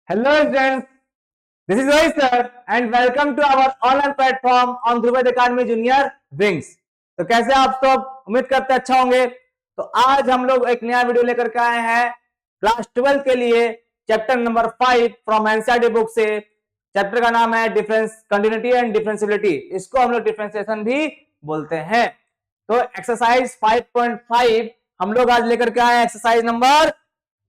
Hello students, this is Rohit sir and welcome to our online platform on Dhruvad Academy Junior Wings। तो कैसे आप सब, उम्मीद करते हैं अच्छा होंगे। तो आज हम लोग एक नया वीडियो लेकर के आए हैं क्लास 12 के लिए, chapter number 5 from NCERT book से। चैप्टर का नाम है डिफरेंस कंटिन्यूटी एंड डिफरेंशियबिलिटी, इसको हम लोग डिफरेंशिएशन भी बोलते हैं। तो एक्सरसाइज 5.5 हम लोग आज लेकर के आए हैं, एक्सरसाइज नंबर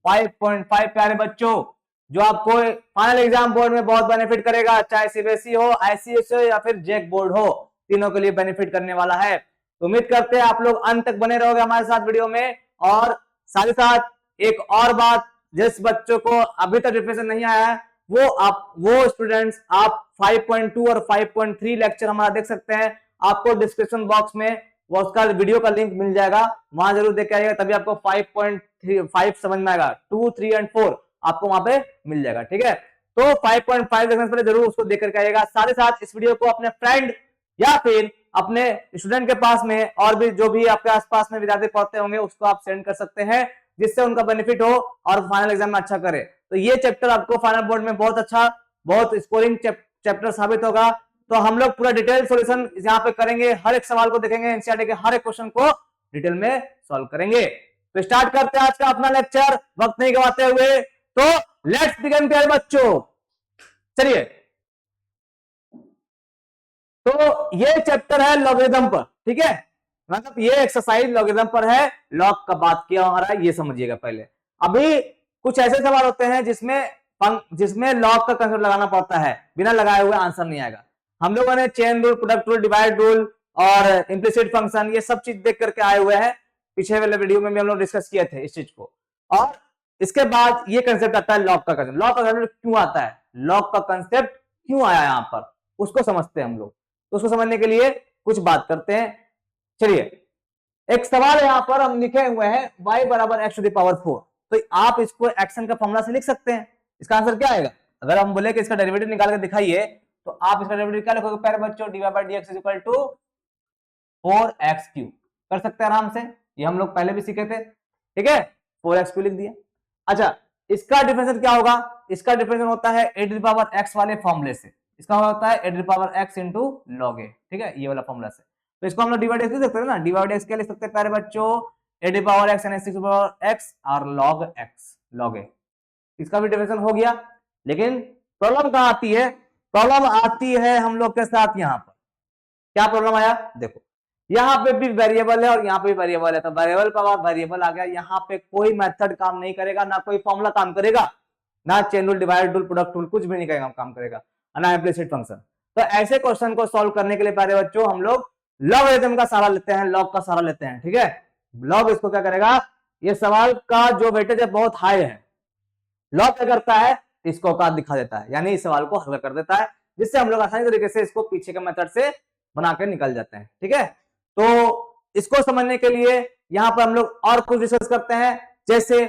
5.5 प्यारे बच्चों, जो आपको फाइनल एग्जाम बोर्ड में बहुत बेनिफिट करेगा, चाहे सीबीएसई हो, आईसीएसई हो या फिर जेक बोर्ड हो, तीनों के लिए बेनिफिट करने वाला है। तो उम्मीद करते हैं आप लोग अंत तक बने रहोगे हमारे साथ वीडियो में। और साथ ही साथ एक और बात, जिस बच्चों को अभी तक डिफरेंशिएशन नहीं आया है वो स्टूडेंट्स आप 5.2 और 5.3 लेक्चर हमारा देख सकते हैं। आपको डिस्क्रिप्शन बॉक्स में वो उसका वीडियो का लिंक मिल जाएगा, वहां जरूर देख के आइएगा, तभी आपको 5.5 समझ में आएगा। 2, 3 एंड 4 आपको वहां पे मिल जाएगा, ठीक है। तो 5.5 देखने से पहले जरूर उसको देख करके आइएगा। साथ ही साथ इस वीडियो को अपने फ्रेंड या फिर अपने स्टूडेंट के पास में, और भी जो भी आपके आसपास में विद्यार्थी पढ़ते होंगे, उसको आप सेंड कर सकते हैं, जिससे उनका बेनिफिट हो और फाइनल एग्जाम में अच्छा करे। तो ये चैप्टर आपको फाइनल बोर्ड में बहुत अच्छा, बहुत स्कोरिंग चैप्टर साबित होगा। तो हम लोग पूरा डिटेल सॉल्यूशन यहाँ पे करेंगे, हर एक सवाल को देखेंगे, एनसीईआरटी के हर एक क्वेश्चन को डिटेल में सॉल्व करेंगे। तो स्टार्ट करते हैं आज का अपना लेक्चर, वक्त नहीं गवाते हुए। तो लेट्स बिगिन प्यारे बच्चों, चलिए। तो ये चैप्टर है लॉगरिथम पर, ठीक है, मतलब ये एक्सरसाइज लॉगरिथम पर है। लॉग का बात किया आ रहा है, ये समझिएगा पहले। अभी कुछ ऐसे सवाल होते हैं जिसमें लॉग का कंसेप्ट लगाना पड़ता है, बिना लगाए हुए आंसर नहीं आएगा। हम लोगों ने chain rule, product rule, divide rule और इम्प्लिसिट फंक्शन, ये सब चीज देख करके आए हुए हैं। पिछले वाले वीडियो में भी हम लोग डिस्कस किए थे इस चीज को। और इसके बाद ये कंसेप्ट आता है लॉग का कंसेप्ट। लॉग का कंसेप्ट क्यों आता है, लॉग का कंसेप्ट क्यों आया यहां पर, उसको समझते हैं हम लोग। तो उसको समझने के लिए कुछ बात करते हैं। चलिए, एक सवाल यहां पर हम लिखे हुए हैं y बराबर x टू द पावर 4। तो आप इसको एक्शन का फॉर्मूला से लिख सकते हैं। इसका आंसर क्या आएगा, अगर हम बोले कि इसका डेरिवेटिव निकाल के दिखाइए, तो आप इसका डेरिवेटिव क्या लिखोगे प्यारे बच्चों, dy by dx is equal to 4x cube. कर सकते हैं आराम से, ये हम लोग पहले भी सीखे थे, ठीक है। 4x क्यूब लिख दिया। अच्छा, इसका डिफरेंशियल क्या होगा, इसका डिफरेंशियल होता है e to the power x वाले फॉर्मूले से। इसका होता है e to the power x into log a, ठीक है, ये वाला फॉर्मूला से। तो इसको हम लोग डिवाइड लिख सकते हैं ना, डिवाइड x क्या लिख सकते हैं प्यारे बच्चों, e to the power x and 6 to the power x और log a। इसका भी डिफरेंशियल हो गया। लेकिन प्रॉब्लम कहां आती है, प्रॉब्लम आती है हम लोग के साथ यहां पर। क्या प्रॉब्लम आया, देखो, यहां पे भी वेरिएबल है और यहां पे भी वेरिएबल है। तो वेरिएबल पर वेरिएबल आ गया, यहां पे कोई मेथड काम नहीं करेगा, ना कोई फॉर्मूला काम करेगा, ना chain rule, divide rule, product rule, कुछ भी नहीं करेगा, काम करेगा, ना इम्प्लिसिट फंक्शन। तो ऐसे क्वेश्चन को सॉल्व करने के लिए प्यारे बच्चों हम लोग लॉगरिथम का सहारा लेते हैं, लॉग का सहारा लेते हैं, ठीक है। लॉग इसको क्या करेगा, ये सवाल का जो वेटेज है बहुत हाई है, लॉग क्या करता है, इसको औकात दिखा देता है, यानी इस सवाल को हल कर देता है, जिससे हम लोग आसानी तरीके से इसको पीछे के मेथड से बना के निकल जाते हैं, ठीक है। तो इसको समझने के लिए यहां पर हम लोग और कुछ डिस्कस करते हैं, जैसे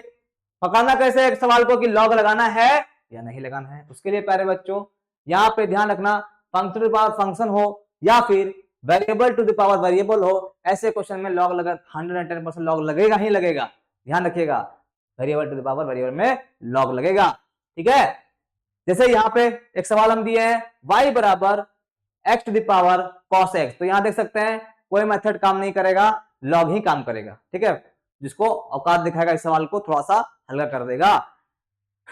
पकड़ना कैसे एक सवाल को कि लॉग लगाना है या नहीं लगाना है। उसके लिए प्यारे बच्चों यहां पे ध्यान रखना, फंक्शन टू पावर फंक्शन हो या फिर variable to the power variable हो, ऐसे क्वेश्चन में लॉग लगा 110% लॉग लगेगा ही लगेगा। ध्यान रखिएगा, variable to the power variable में लॉग लगेगा, ठीक है। जैसे यहाँ पे एक सवाल हम दिए हैं y बराबर x to the power cos x, तो यहां देख सकते हैं कोई मेथड काम नहीं करेगा, लॉग ही काम करेगा, ठीक है, जिसको औकात दिखाएगा, इस सवाल को थोड़ा सा हल्का कर देगा।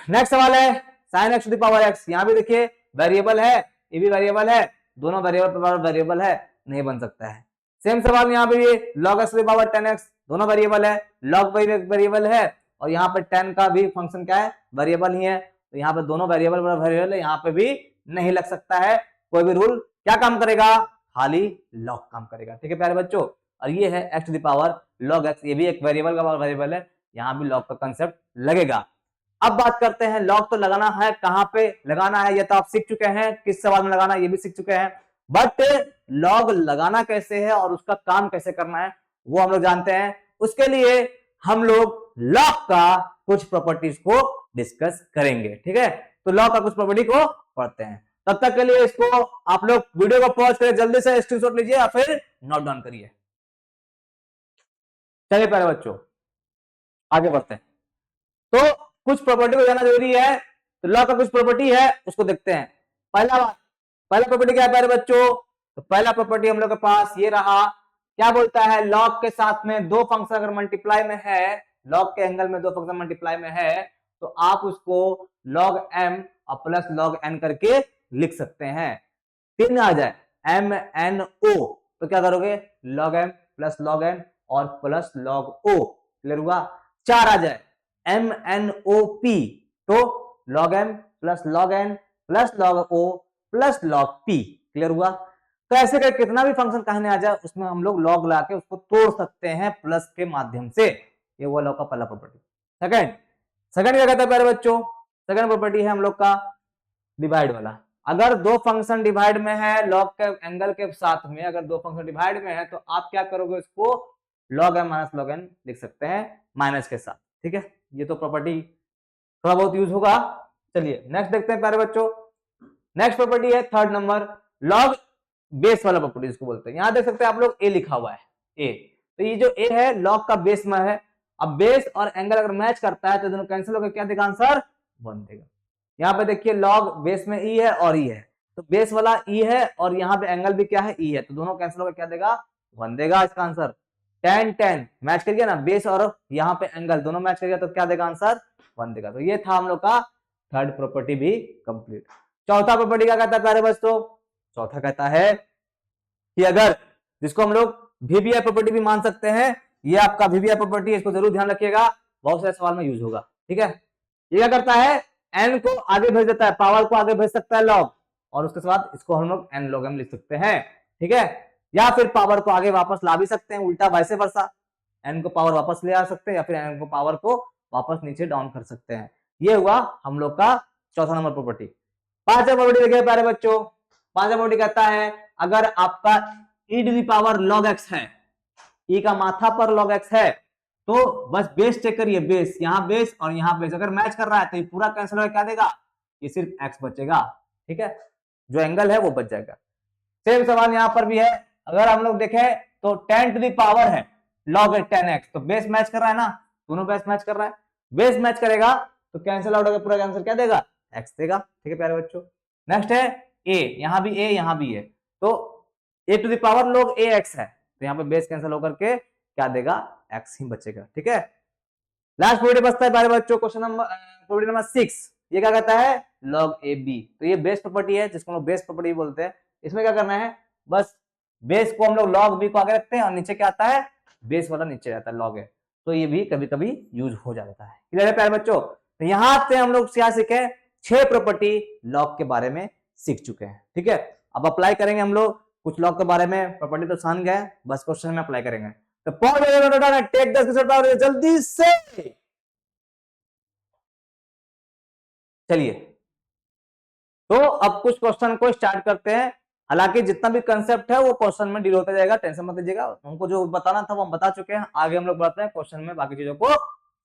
नेक्स्ट सवाल है sin x to the power x, यहां भी देखिए वेरिएबल है, ये भी वेरिएबल है, दोनों वेरिएबल वेरिएबल है, नहीं बन सकता है। सेम सवाल यहाँ पे भी log x to the power 10x, दोनों वेरिएबल है, log by वेरिएबल है, और यहाँ पे 10 का भी फंक्शन क्या है, वेरिएबल ही है। तो यहाँ पे दोनों वेरिएबल वेरिएबल है, यहाँ पे भी नहीं लग सकता है कोई भी रूल। क्या काम करेगा, खाली लॉग काम करेगा, ठीक है प्यारे बच्चों। और ये है x to the power log x, ये भी एक वेरिएबल का वेरिएबल है, यहाँ भी लॉग का कंसेप्ट लगेगा। अब बात करते हैं लॉग तो लगाना है, कहां पे लगाना है ये तो आप सीख चुके हैं, किस सवाल में लगाना है ये भी सीख चुके हैं, बट लॉग लगाना कैसे है और उसका काम कैसे करना है वो हम लोग जानते हैं। उसके लिए हम लोग लॉग का कुछ प्रॉपर्टीज को डिस्कस करेंगे, ठीक है। तो लॉग का कुछ प्रॉपर्टी को पढ़ते हैं, तब तक के लिए इसको आप लोग वीडियो को पॉज करें, जल्दी से स्क्रीनशॉट लीजिए या फिर नोट डाउन करिए। चलिए प्यारे बच्चों आगे बढ़ते हैं। तो कुछ प्रॉपर्टी को जानना जरूरी है, तो लॉग का कुछ प्रॉपर्टी है उसको देखते हैं। पहला प्रॉपर्टी क्या है प्यारे बच्चों? तो पहला प्रॉपर्टी हम लोग के पास ये रहा, क्या बोलता है, लॉग के साथ में दो फंक्शन अगर मल्टीप्लाई में है, लॉग के एंगल में दो फंक्शन मल्टीप्लाई में है, तो आप उसको log m और प्लस log n करके लिख सकते हैं। 3 आ जाए m n o, तो क्या करोगे, log m plus log n और प्लस log o, क्लियर हुआ। 4 आ जाए m n o p, तो log m plus log n plus log o plus log p, clear हुआ। तो ऐसे करके कितना भी फंक्शन कहने आ जाए उसमें हम लोग log ला के उसको तोड़ सकते हैं प्लस के माध्यम से। ये हुआ log का पहला प्रॉपर्टी। सेकंड क्या कहता है प्यारे बच्चों? सेकंड प्रॉपर्टी है हम लोग का डिवाइड वाला। अगर दो फंक्शन डिवाइड में है log के एंगल के साथ में, अगर दो फंक्शन डिवाइड में है तो आप क्या करोगे, उसको log m माइनस log n लिख सकते हैं माइनस के साथ, ठीक है। ये तो प्रॉपर्टी थोड़ा बहुत यूज होगा। चलिए नेक्स्ट देखते हैं प्यारे बच्चों। नेक्स्ट प्रॉपर्टी है थर्ड नंबर, log बेस वाला प्रॉपर्टी इसको बोलते हैं। यहां देख सकते हैं आप लोग a लिखा हुआ है, a, तो ये जो a है log का बेस में है। अब बेस और एंगल अगर मैच करता है तो दोनों कैंसिल होकर क्या देगा, आंसर 1 देगा। यहाँ पे देखिए log बेस में e है और e है, तो बेस वाला e है और यहाँ पे एंगल भी क्या है, e है, तो दोनों कैंसिल होकर क्या देगा, 1 देगा। इसका आंसर tan मैच कर गया ना, बेस और यहाँ पे एंगल दोनों मैच कर गया तो क्या देगा, आंसर 1 देगा। तो ये था हम लोग का थर्ड प्रॉपर्टी भी कंप्लीट। चौथा प्रॉपर्टी क्या कहता है प्यारे बच्चों? चौथा कहता है कि अगर, जिसको हम लोग वीबीआई प्रॉपर्टी भी मान सकते हैं, ये आपका वीबीआई प्रॉपर्टी है, इसको जरूर ध्यान रखिएगा, बहुत सारे सवाल में यूज होगा, ठीक है। ये क्या करता है, n को आगे भेज देता है, पावर को आगे भेज सकता है log, और उसके बाद इसको हम लोग n log m लिख सकते हैं, ठीक है। या फिर पावर को आगे वापस ला भी सकते हैं, उल्टा वैसे वर्सा, n को पावर वापस ले आ सकते हैं या फिर n को पावर को वापस नीचे डाउन कर सकते हैं। ये हुआ हम लोग का चौथा नंबर प्रॉपर्टी। पांचवा प्रॉपर्टी देखिए प्यारे बच्चों। पांचवा प्रॉपर्टी कहता है अगर आपका e to the power log x है, e का माथा पर log x है, तो बस बेस चेक करिए, बेस यहाँ बेस और यहाँ बेस अगर मैच कर रहा है तो ये पूरा कैंसिल होकर क्या देगा, ये सिर्फ x बचेगा, ठीक है, जो एंगल है वो बच जाएगा। सेम सवाल यहाँ पर भी है, अगर हम लोग देखें तो 10 टू द पावर है log 10x, तो बेस मैच कर रहा है ना, दोनों बेस मैच कर रहा है, बेस मैच करेगा तो कैंसिल आउट होकर पूरा आंसर क्या देगा, x देगा, ठीक है प्यारे बच्चों। नेक्स्ट है a, यहाँ भी a यहाँ भी है, तो a to the power log ax है, तो यहाँ पे बेस कैंसिल होकर के क्या देगा, x ही बचेगा, ठीक है। लास्ट प्रॉपर्टी बचता है प्यारे बच्चों, क्वेश्चन नंबर प्रॉपर्टी नंबर 6। ये क्या कहता है, log ab, तो ये बेस प्रॉपर्टी है जिसको हम लोग बेस प्रॉपर्टी बोलते हैं। इसमें क्या करना है, बस बेस को हम लोग log b को आगे रखते हैं और नीचे क्या आता है, बेस वाला नीचे रहता है log a, तो ये भी कभी कभी यूज हो जाता है। क्लियर है प्यारे बच्चों? तो यहाँ से हम लोग क्या सीखे, 6 प्रॉपर्टी log के बारे में सीख चुके हैं, ठीक है। अब अप्लाई करेंगे हम लोग कुछ log के बारे में, प्रॉपर्टी तो सान गए, बस क्वेश्चन में अप्लाई करेंगे। तो टेक 10 जल्दी से, चलिए तो अब कुछ क्वेश्चन को स्टार्ट करते हैं। हालांकि जितना भी कंसेप्ट है वो क्वेश्चन में डील होता जाएगा, टेंशन मत लीजिएगा, हमको जो बताना था वो हम बता चुके हैं, आगे हम लोग बढ़ते हैं क्वेश्चन में, बाकी चीजों को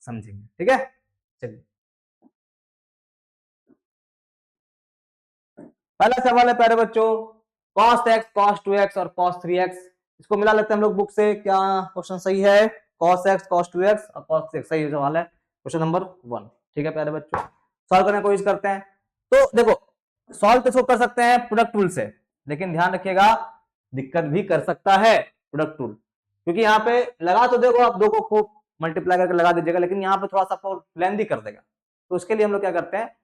समझेंगे, ठीक है। चलिए पहला सवाल है प्यारे बच्चों, cos x, cos 2x और cos 3x, इसको मिला लेते हैं हम लोग बुक से, क्या क्वेश्चन सही है, cos x, cos 2x और cos 3x, सही सवाल है, क्वेश्चन नंबर 1, ठीक है प्यारे बच्चों। सॉल्व करने की कोशिश करते हैं। तो देखो सॉल्व तो इसको कर सकते हैं प्रोडक्ट टूल से, लेकिन ध्यान रखिएगा दिक्कत भी कर सकता है प्रोडक्ट टूल, क्योंकि यहाँ पे लगा तो देखो आप दो को खूब मल्टीप्लाई करके लगा दीजिएगा, लेकिन यहाँ पे थोड़ा सा आपको लेंथी कर देगा, तो उसके लिए हम लोग क्या करते हैं,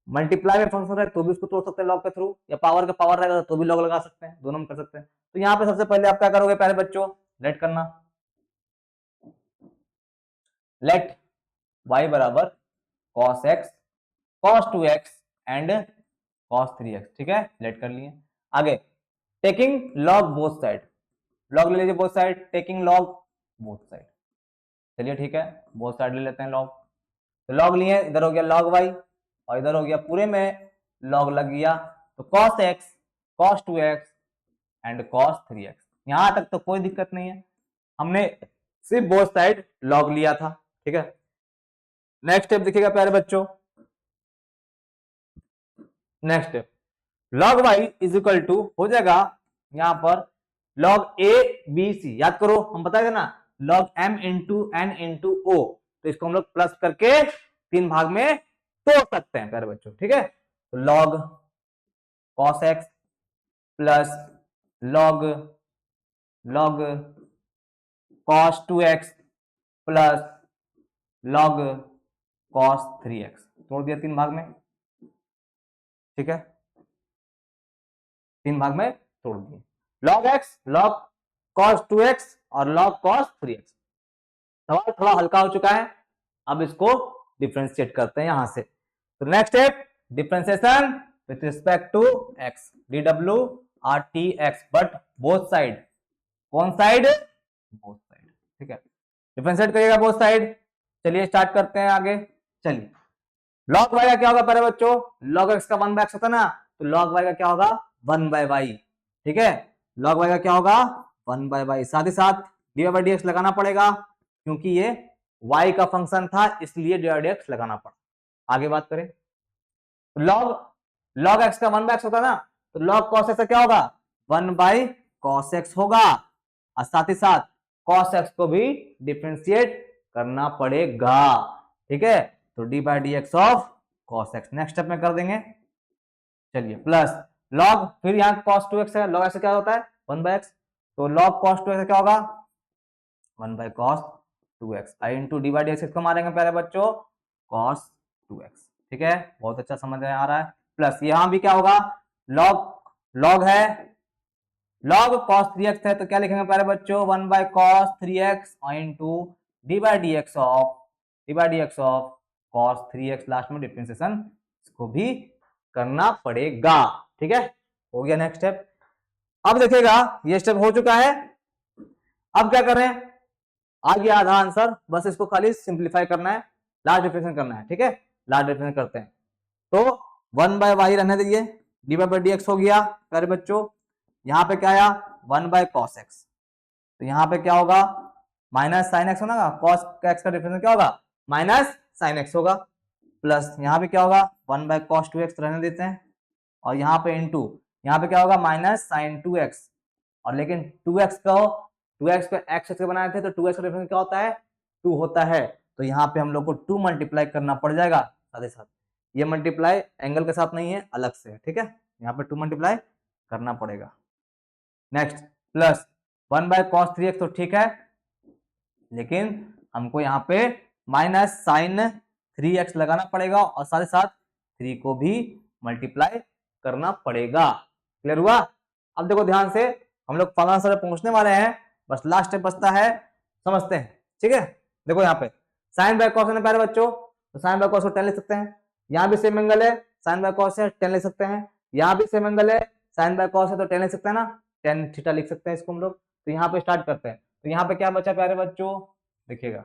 मल्टीप्लाई में फंक्शन है तो भी उसको तोड़ सकते हैं लॉग के थ्रू, या पावर का पावर रहेगा तो भी लॉग लगा सकते हैं, दोनों में कर सकते हैं। तो यहाँ पे सबसे पहले आप क्या करोगे प्यारे बच्चों, लेट करना, लेट y बराबर cos x, cos 2x and cos 3x, ठीक है, लेट कर लिए। आगे taking log both side, log ले लीजिए both side, taking log both side, चलिए ठीक है, बोथ साइड ले लेते हैं लॉग, तो लॉग लिए, इधर हो गया लॉग y और इधर हो गया पूरे में लॉग लग गया, तो cos x, cos 2x and cos 3x, यहां तक तो कोई दिक्कत नहीं है, हमने सिर्फ बोथ साइड लॉग लिया था, ठीक है। नेक्स्ट स्टेप देखिएगा प्यारे बच्चों, next step log y is equal to हो जाएगा यहां पर log a b c, याद करो हम बताए थे ना log m into n into o, तो इसको हम लोग प्लस करके 3 भाग में तोड़ सकते हैं प्यारे बच्चों, ठीक है। तो log cos x plus log log cos 2x plus log cos 3x, तोड़ दिया 3 भाग में, ठीक है, 3 भाग में तोड़ दिए। Log x, log cos 2x और लॉग कॉस 3x। सवाल थोड़ा हल्का हो चुका है, अब इसको डिफ्रेंशिएट करते हैं यहां से। तो next step, differentiation with respect to x, dw RTx, but both side, कौन साइड, बोथ साइड, ठीक है, डिफरेंशिएट करिएगा बोथ साइड। चलिए स्टार्ट करते हैं आगे। चलिए लॉग वाई का क्या होगा पहले बच्चों, लॉग एक्स का 1/x होता है ना, तो लॉग वाई का क्या होगा 1/y, ठीक है, लॉग वाई का क्या होगा 1/y। साथ ही साथ dy/dx लगाना पड़ेगा, क्योंकि ये y का फंक्शन था इसलिए dy/dx लगाना पड़ा। आगे बात करें, लॉग एक्स का 1/x होता है ना, तो लॉग कॉस एक्स का क्या होगा 1/cos x होगा, और साथ ही साथ cos x को भी डिफरेंशिएट करना पड़ेगा, ठीक है, तो d/dx of cos x next step में कर देंगे। चलिए प्लस लॉग, फिर यहाँ cos 2x है, log x क्या होता है 1/x, तो log cos 2x क्या होगा 1/cos 2x, आई इंटू d/dx किसको मारेंगे प्यारे बच्चों cos 2x, ठीक है, बहुत अच्छा समझ में आ रहा है। प्लस यहां भी क्या होगा, लॉग है, log cos 3x है, तो क्या लिखेंगे प्यारे बच्चों 1/cos 3x into d/dx of cos 3x, last में डिफरेंशिएशन इसको भी करना पड़ेगा, ठीक है, हो गया नेक्स्ट स्टेप। अब देखिएगा ये स्टेप हो चुका है, अब क्या करें, आ गया आधा आंसर, बस इसको खाली सिंप्लीफाई करना है, लास्ट डिफरेंशिएशन करना है, ठीक है, लास्ट डिफरेंशिएशन करते हैं। तो 1/y रहने दीजिए, d/dx हो गया प्यारे बच्चों, यहां पे क्या आया 1/cos x, तो यहां पे क्या होगा माइनस साइन एक्स होगा, cos x का डिफरेंस क्या होगा माइनस साइन एक्स होगा, प्लस यहां पे क्या होगा 1/cos 2x रहने देते हैं, और यहाँ पे इंटू यहाँ पे क्या होगा माइनस साइन 2x, और लेकिन 2x को x से बनाए थे, तो 2x का डिफरेंस क्या होता है 2 होता है, तो यहाँ पे हम लोग को 2 मल्टीप्लाई करना पड़ जाएगा, साथ ही साथ ये मल्टीप्लाई एंगल के साथ नहीं है अलग से, ठीक है, यहाँ पे 2 मल्टीप्लाई करना पड़ेगा। नेक्स्ट प्लस 1/cos 3x, तो ठीक है, लेकिन हमको यहाँ पे माइनस साइन 3x लगाना पड़ेगा, और साथ ही साथ 3 को भी मल्टीप्लाई करना पड़ेगा। क्लियर हुआ। अब देखो ध्यान से, हम लोग फाइनल आंसर पहुंचने वाले हैं, बस लास्ट स्टेप बचता है, समझते हैं, ठीक है। देखो यहाँ पे साइन बाय कॉस है प्यारे बच्चों, तो साइन बाय कॉस को 10 लिख सकते हैं, यहाँ भी सेम एंगल है, साइन बाय कॉस है 10 लिख सकते हैं, यहाँ भी सेम एंगल है, साइन बाय कॉस है तो 10 लिख सकते हैं ना, tan थीटा लिख सकते हैं इसको हम लोग। तो यहाँ पे स्टार्ट करते हैं, तो यहाँ पे क्या बचा प्यारे बच्चों, देखिएगा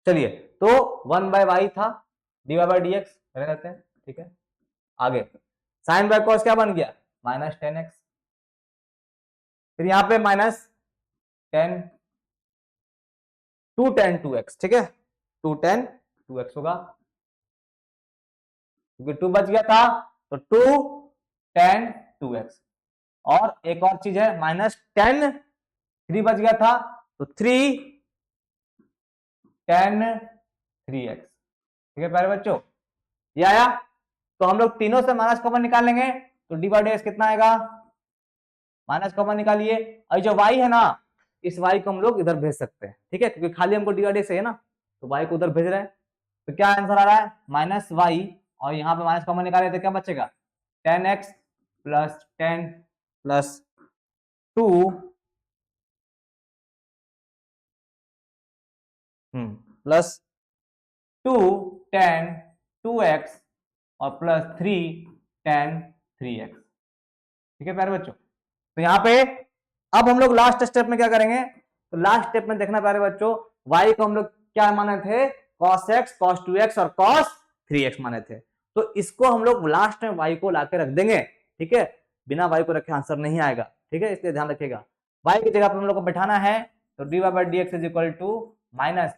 चलिए, तो 1/y था, dy/dx रहते हैं, ठीक है। आगे साइन बाय कॉस क्या बन गया माइनस 10x, फिर यहाँ पे माइनस 10 2 tan 2x, ठीक है, 2 tan 2x होगा, क्योंकि 2 बच गया था, तो 2 tan 2x, और एक और चीज है माइनस 10 3 बच गया था, तो 3 tan 3x, ठीक है प्यारे बच्चों, ये आया। तो हम लोग तीनों से माइनस कॉमन निकालेंगे, तो dy/dx कितना आएगा, माइनस कॉमन निकालिए, और जो y है ना, इस y को हम लोग इधर भेज सकते हैं, ठीक है, क्योंकि खाली हमको dy/dx चाहिए ना, तो y को उधर भेज रहे हैं, तो क्या आंसर आ रहा है माइनस y, और यहाँ पे माइनस कॉमन निकाले तो क्या बचेगा 10x plus 10 plus 2 plus 2 tan 2x और प्लस 3 tan 3x, ठीक है प्यारे बच्चों। तो यहाँ पे अब हम लोग लास्ट स्टेप में क्या करेंगे, तो लास्ट स्टेप में देखना प्यारे बच्चों, y को हम लोग क्या माने थे cos x cos 2x और cos 3x माने थे, तो इसको हम लोग लास्ट में y को लाके रख देंगे, ठीक है, बिना y को रखे आंसर नहीं आएगा, ठीक है, इसलिए ध्यान रखिएगा, y की जगह पर हम लोग को बैठाना है, तो dy/dx is equal to minus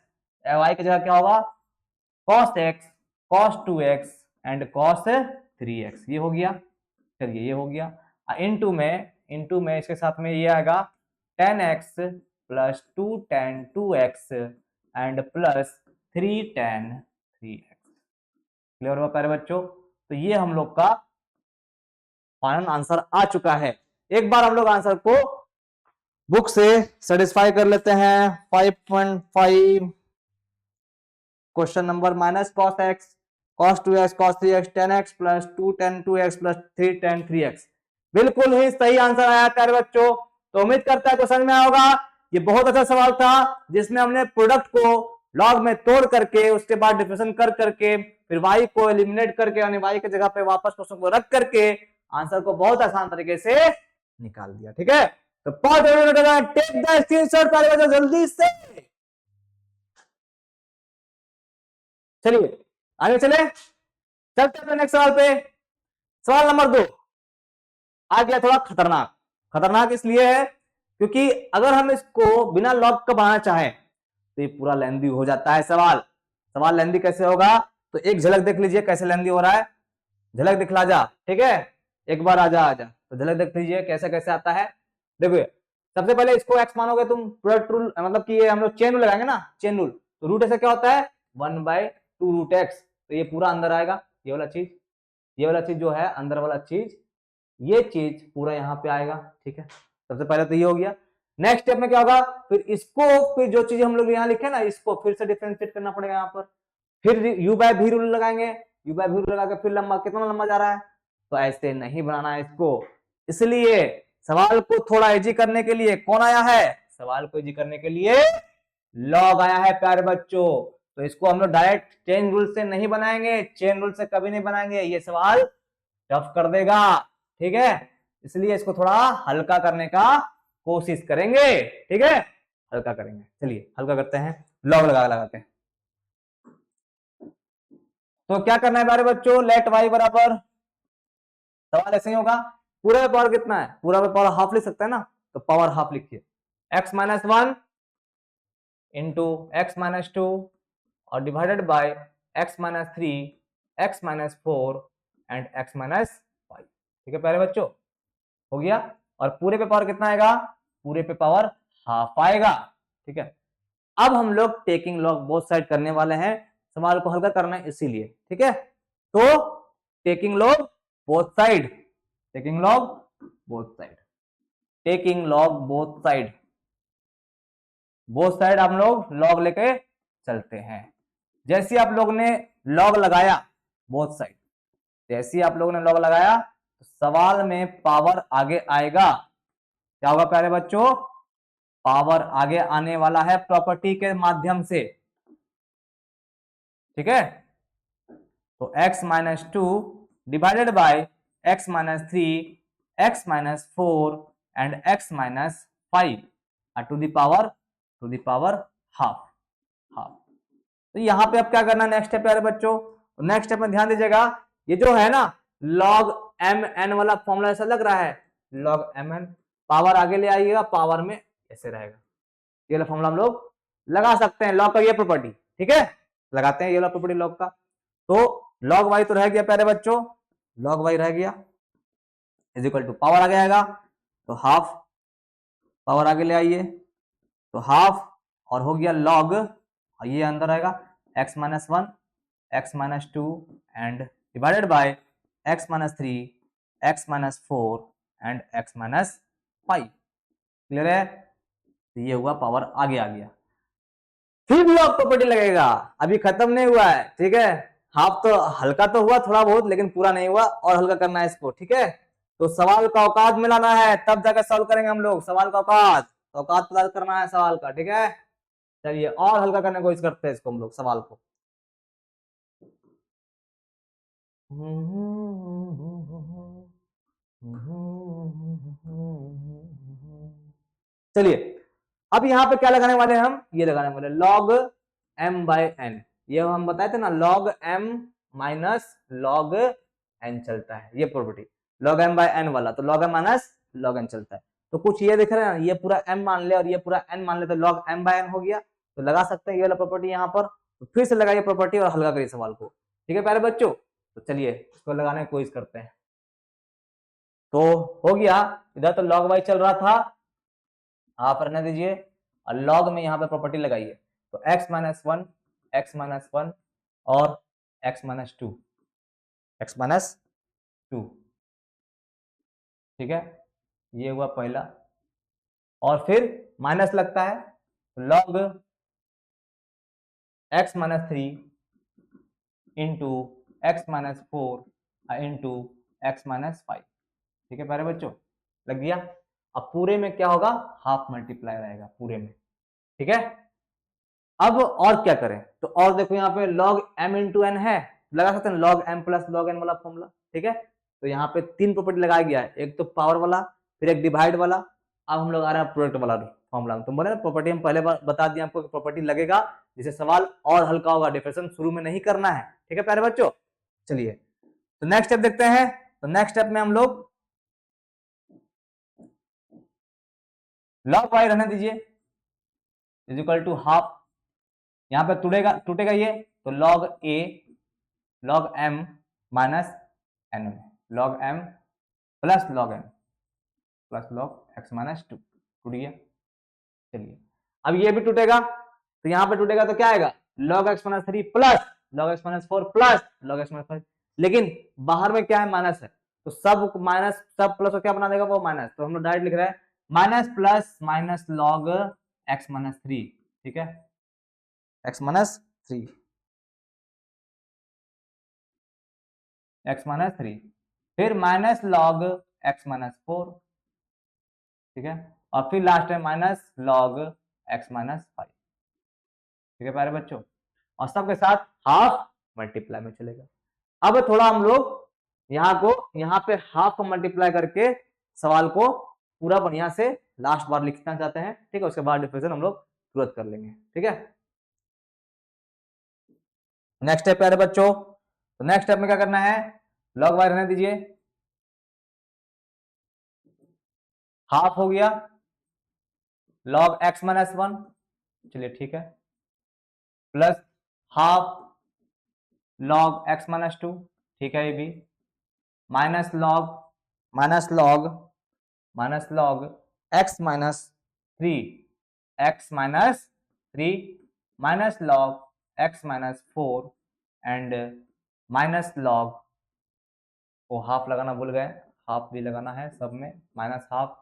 y की जगह क्या होगा cos x cos 2x and cos 3x, ये हो गया, चलिए ये हो गया, इनटू में इसके साथ में ये आएगा tan x plus 2 tan 2x and plus 3 tan 3x। Clear हुआ प्यारे बच्चों? तो ये हम लोग का फाइनल आंसर आ चुका है। एक बार हम लोग आंसर को बुक से सेटिस्फाई कर लेते हैं। 5.5 question number minus cos x cos 2x cos 3x tan x plus 2 tan 2x plus 3 tan 3x। बिल्कुल ही सही आंसर आया प्यारे बच्चों। तो उम्मीद करता है तो समझ में आया होगा। ये बहुत अच्छा सवाल था जिसमें हमने प्रोडक्ट को लॉग में तोड़ करके उसके बाद डिफरेंशिएशन कर करके फिर y को एलिमिनेट करके यानी y की जगह पे वापस क्वेश्चन को रख करके आंसर को बहुत आसान तरीके से निकाल दिया। ठीक है, तो टेक द स्क्रीनशॉट प्यारे बच्चों जल्दी से। चलिए आगे चले, चलते हैं नेक्स्ट सवाल पे। सवाल नंबर 2 आ गया थोड़ा खतरनाक। खतरनाक इसलिए है क्योंकि अगर हम इसको बिना लॉग का बनाना चाहें तो ये पूरा लेंदी हो जाता है सवाल। सवाल लेंदी कैसे होगा तो एक झलक देख लीजिए कैसे लेंदी हो रहा है। झलक दिखला जा, ठीक है, एक बार आजा आजा तो झलक देख लीजिए कैसे कैसे आता है। देखो सबसे पहले इसको एक्स मानोगे तुम, प्रोडक्ट रूल मतलब कि ये हम लोग चेन रूल लगाएंगे ना, चेन रूल। तो रूट ऐसे क्या होता है 1/2 रूट एक्स। तो ये पूरा अंदर आएगा, ये वाला चीज, ये वाला चीज जो है अंदर वाला चीज, ये चीज पूरा यहाँ पे आएगा। ठीक है, सबसे पहले तो ये हो गया। नेक्स्ट स्टेप में क्या होगा, फिर इसको फिर जो चीज हम लोग यहाँ लिखे ना इसको फिर से डिफरेंशिएट करना पड़ेगा यहाँ पर। फिर u बाय v रूल लगाएंगे, u बाय v रूल लगा के फिर लंबा कितना लंबा जा रहा है। तो ऐसे नहीं बनाना है इसको। इसलिए सवाल को थोड़ा इजी करने के लिए कौन आया है, सवाल को इजी करने के लिए लॉग आया है प्यारे बच्चों। तो इसको हम लोग डायरेक्ट चेन रूल से नहीं बनाएंगे, चेन रूल से कभी नहीं बनाएंगे, ये सवाल टफ कर देगा। ठीक है, इसलिए इसको थोड़ा हल्का करने का कोशिश करेंगे। ठीक है, हल्का करेंगे। चलिए हल्का करते हैं, लॉग लगाते हैं। तो क्या करना है प्यारे बच्चों, लेट y बराबर, सवाल ऐसे ही होगा, पूरे पे पावर कितना है, पूरा पे पावर हाफ लिख सकते हैं ना, तो पावर हाफ लिखिए। x minus 1 into X minus 2 और divided by x minus 3 x minus 4 and x minus 5। ठीक है प्यारे बच्चों, हो गया। और पूरे पे पावर कितना आएगा, पूरे पे पावर हाफ आएगा। ठीक है, अब हम लोग टेकिंग लॉग बोथ साइड करने वाले हैं, सवाल को हल्का करना है इसीलिए। ठीक है, तो taking log both side, taking log both side, taking log both side, both side हम लोग लॉग लेके चलते हैं। जैसे आप लोग ने लॉग लगाया बोथ साइड, जैसे आप लोगों ने लॉग लगाया तो सवाल में पावर आगे आएगा। क्या होगा प्यारे बच्चों, पावर आगे आने वाला है प्रॉपर्टी के माध्यम से। ठीक है, तो x minus 2 divided by x minus 3 x minus 4 and x minus 5 to the power half half. तो यहां पे अब क्या करना, नेक्स्ट स्टेप प्यारे बच्चों, नेक्स्ट स्टेप में ध्यान दीजिएगा, ये जो है ना log mn वाला फॉर्मूला ऐसा लग रहा है, log mn पावर आगे ले आइएगा, पावर में ऐसे रहेगा। ये वाला फॉर्मूला हम लोग लगा सकते हैं, लॉग का ये प्रॉपर्टी। ठीक है, लगाते हैं ये वाला प्रॉपर्टी लॉग का। तो log y तो रह गया प्यारे बच्चों, log y रह गया इज इक्वल टू पावर आगे आएगा तो हाफ, पावर आगे ले आइए तो हाफ, और हो गया log, ये अंदर आएगा x minus 1 x minus 2 and divided by x minus 3 x minus 4 and x minus 5। Clear है, तो ये हुआ पावर आगे आ गया। फिर लॉग प्रॉपर्टी लगेगा, अभी खत्म नहीं हुआ है। ठीक है, हाफ तो हल्का तो हुआ थोड़ा बहुत लेकिन पूरा नहीं हुआ, और हल्का करना है इसको। ठीक है, तो सवाल का औकात मिलाना है तब जाकर सॉल्व करेंगे हम लोग। सवाल का औकात पता करना है सवाल का। ठीक है, चलिए और हल्का करने की कोशिश करते हैं इसको हम लोग सवाल को। चलिए अब यहां पे क्या लगाने वाले हैं हम, ये लगाने वाले log m बाय n। ये हम बताए थे ना log m माइनस log n चलता है, ये property log m by n वाला, तो log m माइनस log n चलता है। तो कुछ ये दिख रहे हैं, ये पूरा m मान ले और ये पूरा n मान ले, तो log m बाय n हो गया। तो लगा सकते हैं ये वाला प्रॉपर्टी यहाँ पर। तो फिर से लगाइए प्रॉपर्टी और हल्का करिए सवाल को। ठीक है प्यारे बच्चों, तो चलिए इसको लगाने की कोशिश करते हैं। तो हो गया, इधर तो log y चल रहा था, आप रहने दीजिए, और लॉग में यहाँ पे प्रॉपर्टी लगाइए, तो x माइनस वन और x माइनस टू, ठीक है, ये हुआ पहला। और फिर माइनस लगता है, तो log x minus three into X minus four into X minus five, ठीक है प्यारे बच्चों, लग गया। अब पूरे में क्या होगा, हाफ मल्टीप्लाई रहेगा पूरे में, ठीक है। अब और क्या करें, तो और देखो यहाँ पे log m इंटू एन है, लगा सकते हैं log m plus log n वाला फॉर्मूला, ठीक है। तो यहाँ पे तीन प्रॉपर्टी लगाया गया है, एक तो पावर वाला, फिर एक डिवाइड वाला, अब हम लोग आ रहे हैं प्रोडक्ट वाला फॉर्मूला। तुम बोले ना प्रॉपर्टी, हम पहले बता दिया आपको प्रॉपर्टी लगेगा जिसे सवाल और हल्का होगा, डिफरेंशिएशन शुरू में नहीं करना है, ठीक है प्यारे बच्चों। चलिए तो नेक्स्ट स्टेप देखते हैं। तो नेक्स्ट स्टेप में हम लोग log y रहने दीजिए इज इक्वल टू हाफ, यहाँ पे टूटेगा ये, तो log a log m minus n में log m plus log n plus log x minus to, टूट गया। चलिए अब ये भी टूटेगा, तो यहाँ पे टूटेगा तो क्या आएगा, log x minus three plus log x minus four plus log x minus five, लेकिन बाहर में क्या है, माइनस है, तो सब माइनस सब प्लस को क्या बना देगा, वो माइनस, तो हम लोग डायरेक्ट लिख रहे हैं minus plus minus log x minus three, ठीक है, x minus three, x minus three, फिर minus log x minus four, ठीक है, और फिर लास्ट है minus log x minus five, ठीक है प्यारे बच्चों, और सबके साथ हाफ मल्टीप्लाई में चलेगा। अब थोड़ा हम लोग यहाँ पे हाफ को मल्टीप्लाई करके सवाल को पूरा बढ़िया से लास्ट बार लिखना चाहते हैं, ठीक है, उसके बाद डिफरेंशिएशन हम लोग तुरंत कर लेंगे, ठीक है। नेक्स्ट स्टेप प्यारे बच्चों, तो नेक्स्ट स्टेप में क्या करना है, log y रहने दीजिए, हाफ हो गया log x माइनस वन, चलिए ठीक है, plus half log x minus to, ठीक है, ये भी minus log x minus three, minus log x minus four and minus log, वो हाफ लगाना भूल गए, हाफ भी लगाना है सब में, माइनस हाफ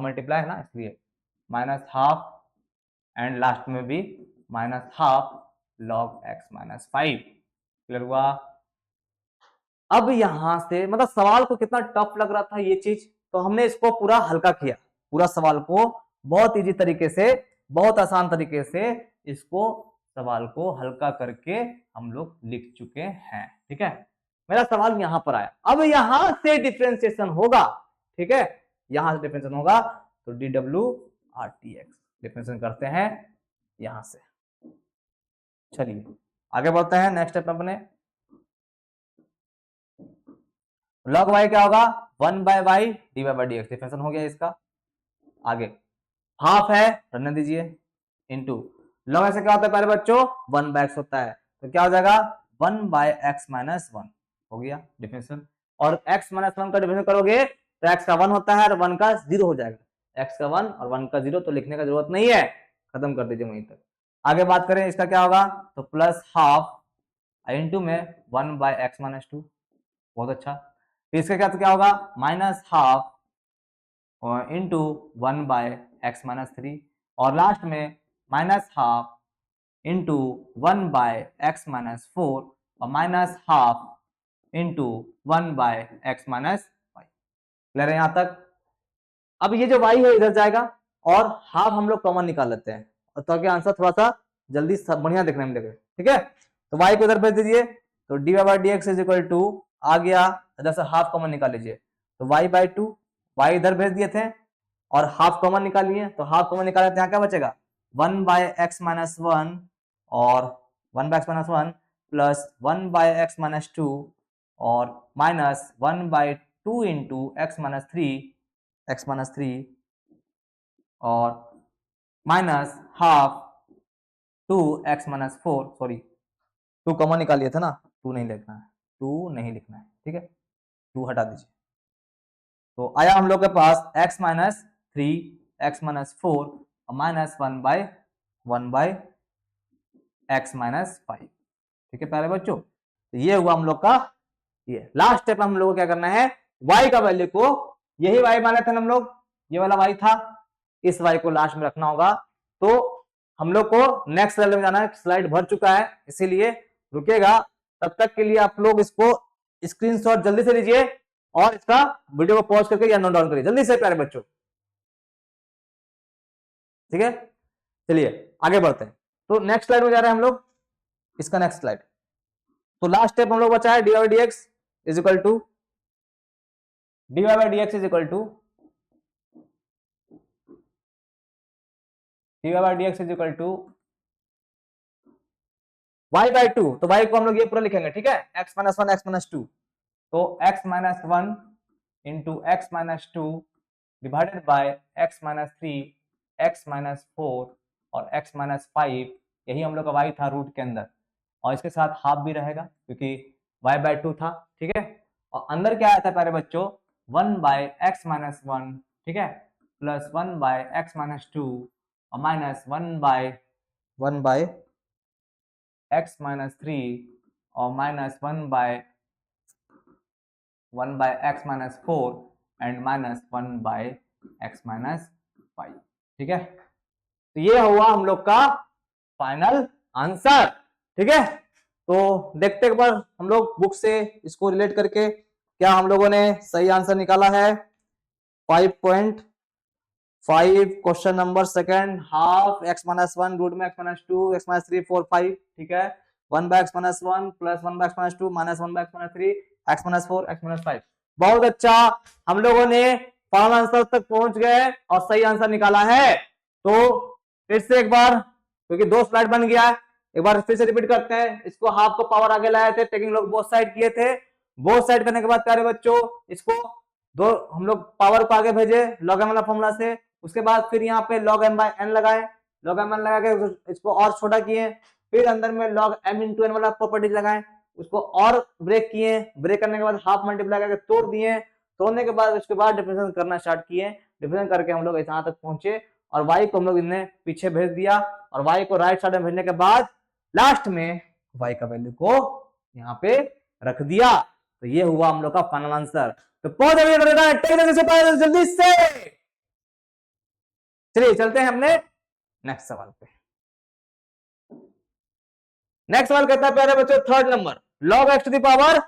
मल्टीप्लाई है ना इसलिए माइनस हाफ, एंड लास्ट में भी minus half log x minus five, clear हुआ। अब यहां से मतलब सवाल को कितना टफ लग रहा था ये चीज, तो हमने इसको पूरा हल्का किया, पूरा सवाल को बहुत इजी तरीके से, बहुत आसान तरीके से इसको सवाल को हल्का करके हम लोग लिख चुके हैं, ठीक है। मेरा सवाल यहां पर आया, अब यहां से डिफरेंशिएशन होगा, ठीक है, यहां से डिफरेंशिएशन होगा, तो dw/dx डिफरेंशिएशन करते हैं यहां से। चलिए आगे बढ़ते हैं नेक्स्ट स्टेप में अपने, log y क्या होगा, one by y dy by D x, differentiation हो गया इसका। आगे हाफ है, रहने दीजिए, इंटू log ऐसे क्या होता है पहले बच्चों, वन बाय एक्स होता है, तो क्या हो जाएगा one by X minus one, हो गया डिफरेंशिएशन। और x माइनस वन का डिफरेंशिएशन करोगे तो x का वन होता है और वन का जीरो हो जाएगा, x का वन और वन का जीरो, तो लिखने का जरूरत नहीं है, खत्म कर दीजिए वहीं तक। आगे बात करें इसका क्या होगा, तो प्लस हाफ इंटू में one by X minus two, बहुत अच्छा। फिर इसका क्या होगा, minus half into one by X minus three, और लास्ट में minus half into one by X minus four और minus half into one by X minus Y, clear है यहां तक। अब ये जो y है इधर जाएगा और हाफ हम लोग कॉमन निकाल लेते हैं, और ताकि आंसर थोड़ा सा जल्दी बढ़िया देखने में लगे, ठीक है। तो y को इधर भेज दीजिए, तो dy by D X is equal to आ गया, इधर से हाफ कॉमन निकाल लीजिए, तो y बाई टू, y इधर भेज दिए थे और हाफ कॉमन निकालिए, तो हाफ कॉमन निकाले तो यहाँ क्या बचेगा, one by X minus one और one by X minus one plus one by X minus two और minus one by two into X minus three और minus half two X minus four, sorry two common निकालिए थे ना, to नहीं लिखना है, to नहीं लिखना है, ठीक है, टू हटा दीजिए। तो आया हम लोग के पास x minus three, x minus four और माइनस 1/1 x माइनस 5। ठीक है प्यारे बच्चों, तो ये हुआ हम लोग का। ये लास्ट स्टेप हम लोग को क्या करना है, y का वैल्यू को, यही y माने थे हम लोग, ये वाला y था, इस y को लास्ट में रखना होगा। तो हम लोग को नेक्स्ट लेवल में जाना है, स्लाइड भर चुका है इसीलिए रुकेगा, तब तक के लिए आप लोग इसको स्क्रीनशॉट जल्दी से लीजिए और इसका वीडियो को पॉज करके या नोट डाउन करिए जल्दी से प्यारे बच्चों। ठीक है, चलिए आगे बढ़ते हैं। तो नेक्स्ट स्लाइड में जा रहे हैं हम लोग, इसका नेक्स्ट स्लाइड। तो लास्ट स्टेप हम लोग बचा है dy by dx is equal to dy by dx is equal to dy by dx is equal to y by 2। तो y को हम लोग ये पूरा लिखेंगे, ठीक है, x माइनस 1 x माइनस 2। तो x minus 1 into x minus 2 divided by x minus 3 x minus 4 और x माइनस 5, यही हम लोग का y था रूट के अंदर, और इसके साथ हाफ भी रहेगा क्योंकि y बाय 2 था। ठीक है, और अंदर क्या आया था प्यारे बच्चों, 1 बाय x माइनस 1, ठीक है, प्लस 1 बाय x माइनस 2 और माइनस 1 बाय x माइनस 3 और minus 1 by x minus 4 and minus 1 by x minus 5। ठीक है, तो ये हुआ हम लोग का फाइनल आंसर। ठीक है, तो देखते एक बार हम लोग बुक से इसको रिलेट करके क्या हम लोगों ने सही आंसर निकाला है। 5.5 question number second, half x minus 1 root में x माइनस 2 x माइनस 3 4 5। ठीक है, 1 by x minus 1 plus 1 by x minus 2 minus 1 by x minus 3 x minus 4 x minus 5। बहुत अच्छा, हम लोगों ने फाइनल आंसर तक पहुंच गए और सही आंसर निकाला है। तो फिर से एक बार, क्योंकि 2 स्लाइड बन गया है, एक बार फिर से रिपीट करते हैं। इसको हाफ को पावर आगे लाए थे, टेकिंग लोग बोथ साइड किए थे। बोथ साइड करने के बाद प्यारे बच्चों इसको दो हम लोग पावर को आगे भेजे लॉग एम वाला फॉर्मूला से। उसके बाद फिर यहाँ पे लॉग एम बाय एन लगाए, लॉग एम एन लगा के इसको और छोटा किए। फिर अंदर में लॉग एम इंटू एन वाला प्रॉपर्टीज लगाए, उसको और ब्रेक किए। ब्रेक करने के बाद हाफ मल्टीप्लाई करके तोड़ दिए। तोड़ने के बाद उसके बाद डिफरेंशियल करना स्टार्ट किए। डिफरेंशियल करके हम लोग यहाँ तक पहुंचे और y को हम लोग इन्हें पीछे भेज दिया और y को राइट साइड में भेजने के बाद लास्ट में y का वैल्यू को यहाँ पे रख दिया। तो ये हुआ हम लोग का फाइनल आंसर। तो जल्दी से चलिए चलते हैं अपने नेक्स्ट सवाल पे। नेक्स्ट सवाल कहता है प्यारे बच्चों, third number, log x to the power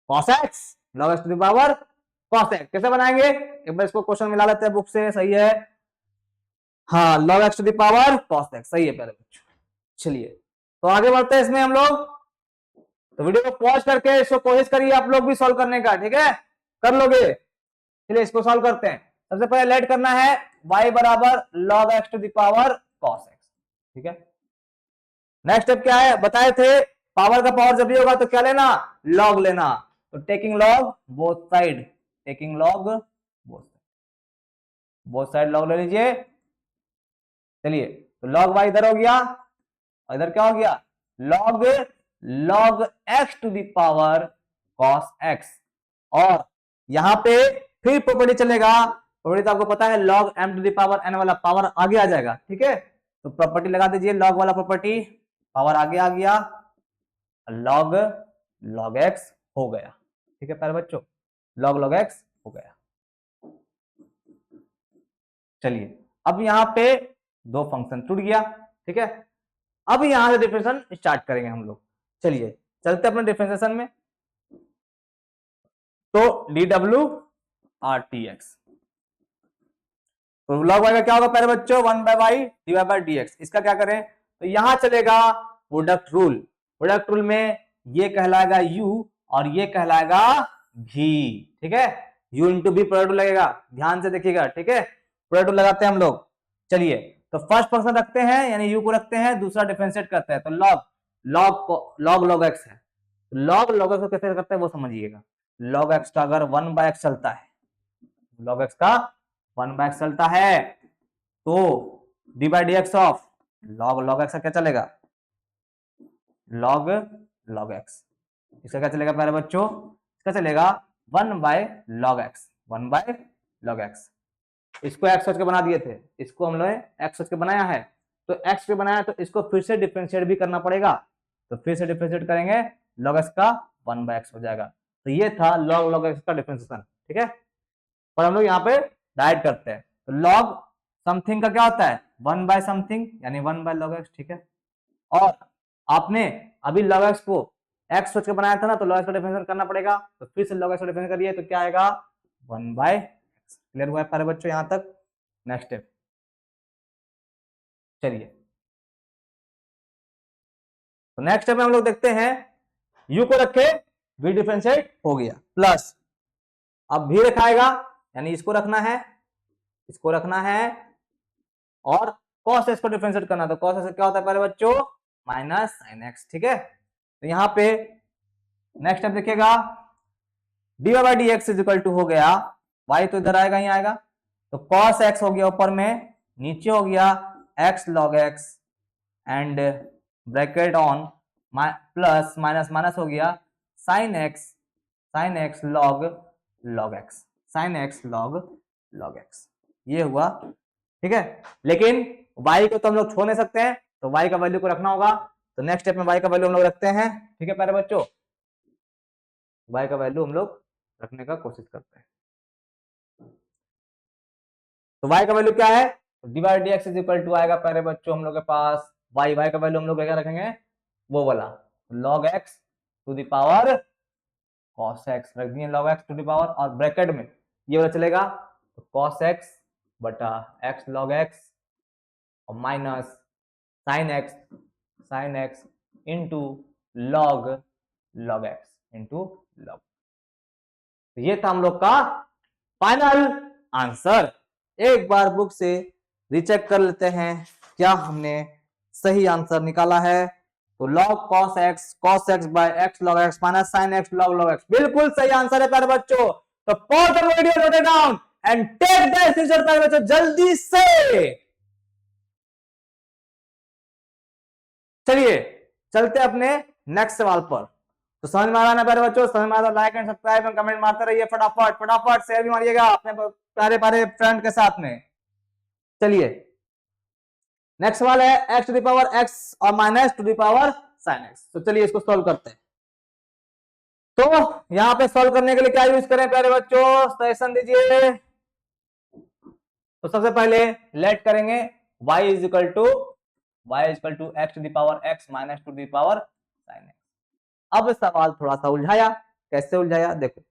cos x, log x to the power cos x कैसे बनाएंगे, एक बार इसको क्वेश्चन मिला लेते हैं बुक से। सही है, हाँ, log x to the power cos x सही है प्यारे बच्चों। चलिए तो आगे बढ़ते हैं इसमें हम लोग। तो वीडियो को पॉज करके इसको कोशिश करिए आप लोग भी सॉल्व करने का, ठीक है, कर लोगे। चलिए इसको सॉल्व करते हैं। सबसे पहले लेट करना है y बराबर log x to the power cos x। ठीक है, नेक्स्ट स्टेप क्या है, बताए थे पावर का पावर जब भी होगा तो क्या लेना, लॉग लेना। तो taking log both side, taking log both side log ले लीजिए। चलिए तो लॉग y इधर हो गया और इधर क्या हो गया, log x to the power cos x। और यहां पे फिर प्रॉपर्टी चलेगा, प्रॉपर्टी तो आपको पता है log m to the power n वाला पावर आगे आ जाएगा। ठीक है, तो प्रॉपर्टी लगा दीजिए, log वाला प्रॉपर्टी, पावर आगे आ गया, log x हो गया। ठीक है प्यारे बच्चों, log x हो गया। चलिए अब यहां पे दो फंक्शन टूट गया। ठीक है, अब यहां से डिफरेंशिएशन स्टार्ट करेंगे हम लोग। चलिए चलते अपने डिफरेंशिएशन में। तो dw rtx, तो log y का क्या होगा प्यारे बच्चों, 1 by y divide by dx। इसका क्या करें, तो यहां चलेगा प्रोडक्ट रूल। प्रोडक्ट रूल में ये कहलाएगा u और ये कहलाएगा v। ठीक है, u into v product rule लगेगा, ध्यान से देखिएगा। ठीक है, प्रोडक्ट रूल लगाते हैं हम लोग। चलिए तो फर्स्ट फंक्शन रखते हैं यानी u को रखते हैं, दूसरा डिफरेंशिएट करते हैं। तो log x है, log x को कैसे करते हैं वो समझिएगा। log x का अगर 1 बाय x चलता है, log x का 1 बाय x चलता है तो d by D x of log x का क्या चलेगा, log x। इसका क्या चलेगा प्यारे बच्चों, इसका चलेगा 1 by log x, 1 by log x। इसको एक्स सोच के बना दिए थे, इसको हम लोग एक्स सोच के बनाया है, तो एक्स पे बनाया तो इसको फिर से डिफरेंशिएट भी करना पड़ेगा, तो फिर से डिफरेंशिएट करेंगे, log x का 1/x हो जाएगा। तो ये था log x का डिफरेंशिएशन, ठीक है। और हम लोग यहाँ पे डायरेक्ट करते हैं, तो log समथिंग का क्या होता है 1/समथिंग, यानी 1/log x, ठीक है। और आपने अभी log x को x सोच के बनाया था ना, तो log x का डिफरेंशिएट करना पड़ेगा, तो फिर से log x का डिफरेंशिएट करिए, तो क्या आएगा 1/x। क्लियर हुआ है सारे बच्चों यहाँ तक? नेक्स्ट स्टेप चलिए, तो नेक्स्ट स्टेप में हम लोग देखते हैं, u को रखे v डिफरेंशिएट हो गया, प्लस अब v रखाएगा, यानी इसको रखना है, इसको रखना है, और cos x को डिफरेंशिएट करना, तो cos x क्या होता है पहले बच्चों माइनस sin x, ठीक है। तो यहाँ पे नेक्स्ट स्टेप देखिएगा, dy/dx इज इक्वल टू हो गया, y तो इधर आएगा, ही आएगा, तो cos x हो गया ऊपर में, नीचे हो गया x log x, and bracket on plus minus minus हो गया sin x log x, sin x log x, ये हुआ, ठीक है। लेकिन y को तो हम लोग छोड़ नहीं सकते हैं, तो y का वैल्यू को रखना होगा, तो नेक्स्ट स्टेप में y का वैल्यू हम लोग रखते हैं, ठीक है प्यारे बच्चों, y का वैल्यू हम लोग रखने का कोशिश करते हैं। तो y का वैल्यू क्या है, dy/dx इज इक्वल टू आएगा प्यारे बच्चों हम लोग के पास y का वैल्यू हम लोग क्या रखेंगे, वो वाला log x to the power cos x रख दिए, log x to the power, और ब्रैकेट में ये वाला चलेगा, तो cos x बटा x log x और minus sin x into log x into log। ये था हम लोग का फाइनल आंसर। एक बार बुक से रीचेक कर लेते हैं क्या हमने सही आंसर निकाला है, तो log cos x by x log x minus sin x log x बिल्कुल सही आंसर है प्यारे बच्चों। तो pause the video, note it down and take the screenshot प्यारे बच्चों जल्दी से। चलिए चलते अपने नेक्स्ट सवाल पर। तो समझ में आ रहा है ना प्यारे बच्चों, समझ में आ रहा, like and subscribe and comment मारते रहिए, फटाफट फटाफट शेयर भी मारिएगा अपने प्यारे प्यारे फ्रेंड के साथ में। चलिए नेक्स्ट सवाल है x to the power x और minus to the power sin x। तो चलिए इसको सॉल्व करते हैं। तो यहां पे सॉल्व करने के लिए क्या यूज करें प्यारे बच्चों, सजेशन दीजिए। तो सबसे पहले लेट करेंगे y is equal to x to the power x minus to the power sin x। अब सवाल थोड़ा सा उलझाया, कैसे उलझाया देखो,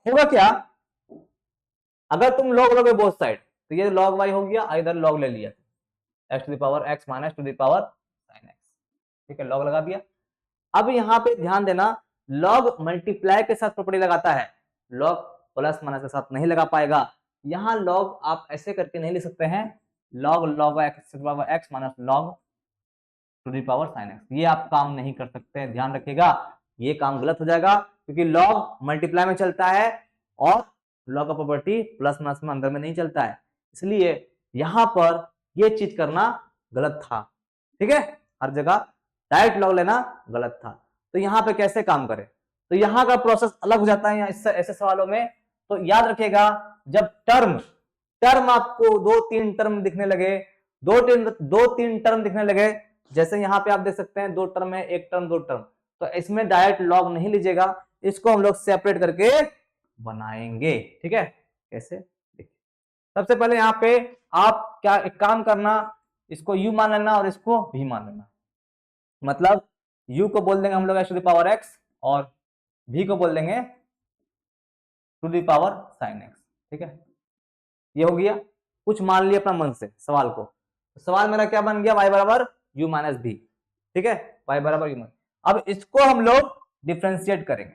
होगा क्या, अगर तुम log लोगे बोथ साइड, तो ये log y हो गया, इधर log ले लिया x to the power x minus to the power sin x, ठीक है, log लगा दिया। अब यहाँ पे ध्यान देना, log मल्टीप्लाई के साथ प्रॉपर्टी लगाता है, log प्लस माइनस के साथ नहीं लगा पाएगा। यहाँ log आप ऐसे करके नहीं लिख सकते हैं, log x to the power x minus log to the power sin x, ये आप काम नहीं कर सकते हैं, ध्यान रखिएगा, ये काम गलत हो जाएगा, क्योंकि log मल्टीप्लाई में चलता है और log का प्रॉपर्टी प्लस माइनस में अंदर में नहीं चलता है, इसलिए यहां पर ये चीज करना गलत था, ठीक है, हर जगह डायरेक्ट log लेना गलत था। तो यहाँ पे कैसे काम करें, तो यहाँ का प्रोसेस अलग हो जाता है ऐसे सवालों में। तो याद रखिएगा, जब टर्म आपको दो तीन टर्म दिखने लगे, दो तीन टर्म दिखने लगे, जैसे यहाँ पे आप देख सकते हैं दो टर्म है, एक टर्म दो टर्म, तो इसमें डायरेक्ट log नहीं लीजिएगा, इसको हम लोग सेपरेट करके बनाएंगे, ठीक है। कैसे देखिए, सबसे पहले यहाँ पे आप क्या एक काम करना, इसको u मान लेना और इसको v मान लेना, मतलब u को बोल देंगे हम लोग x to the power x और v को बोल देंगे to the power sin x, ठीक है। ये हो गया, कुछ मान लिया अपना मन से सवाल को, तो सवाल मेरा क्या बन गया, y बराबर u माइनस v, ठीक है, y बराबर u माइनस। अब इसको हम लोग डिफ्रेंशिएट करेंगे,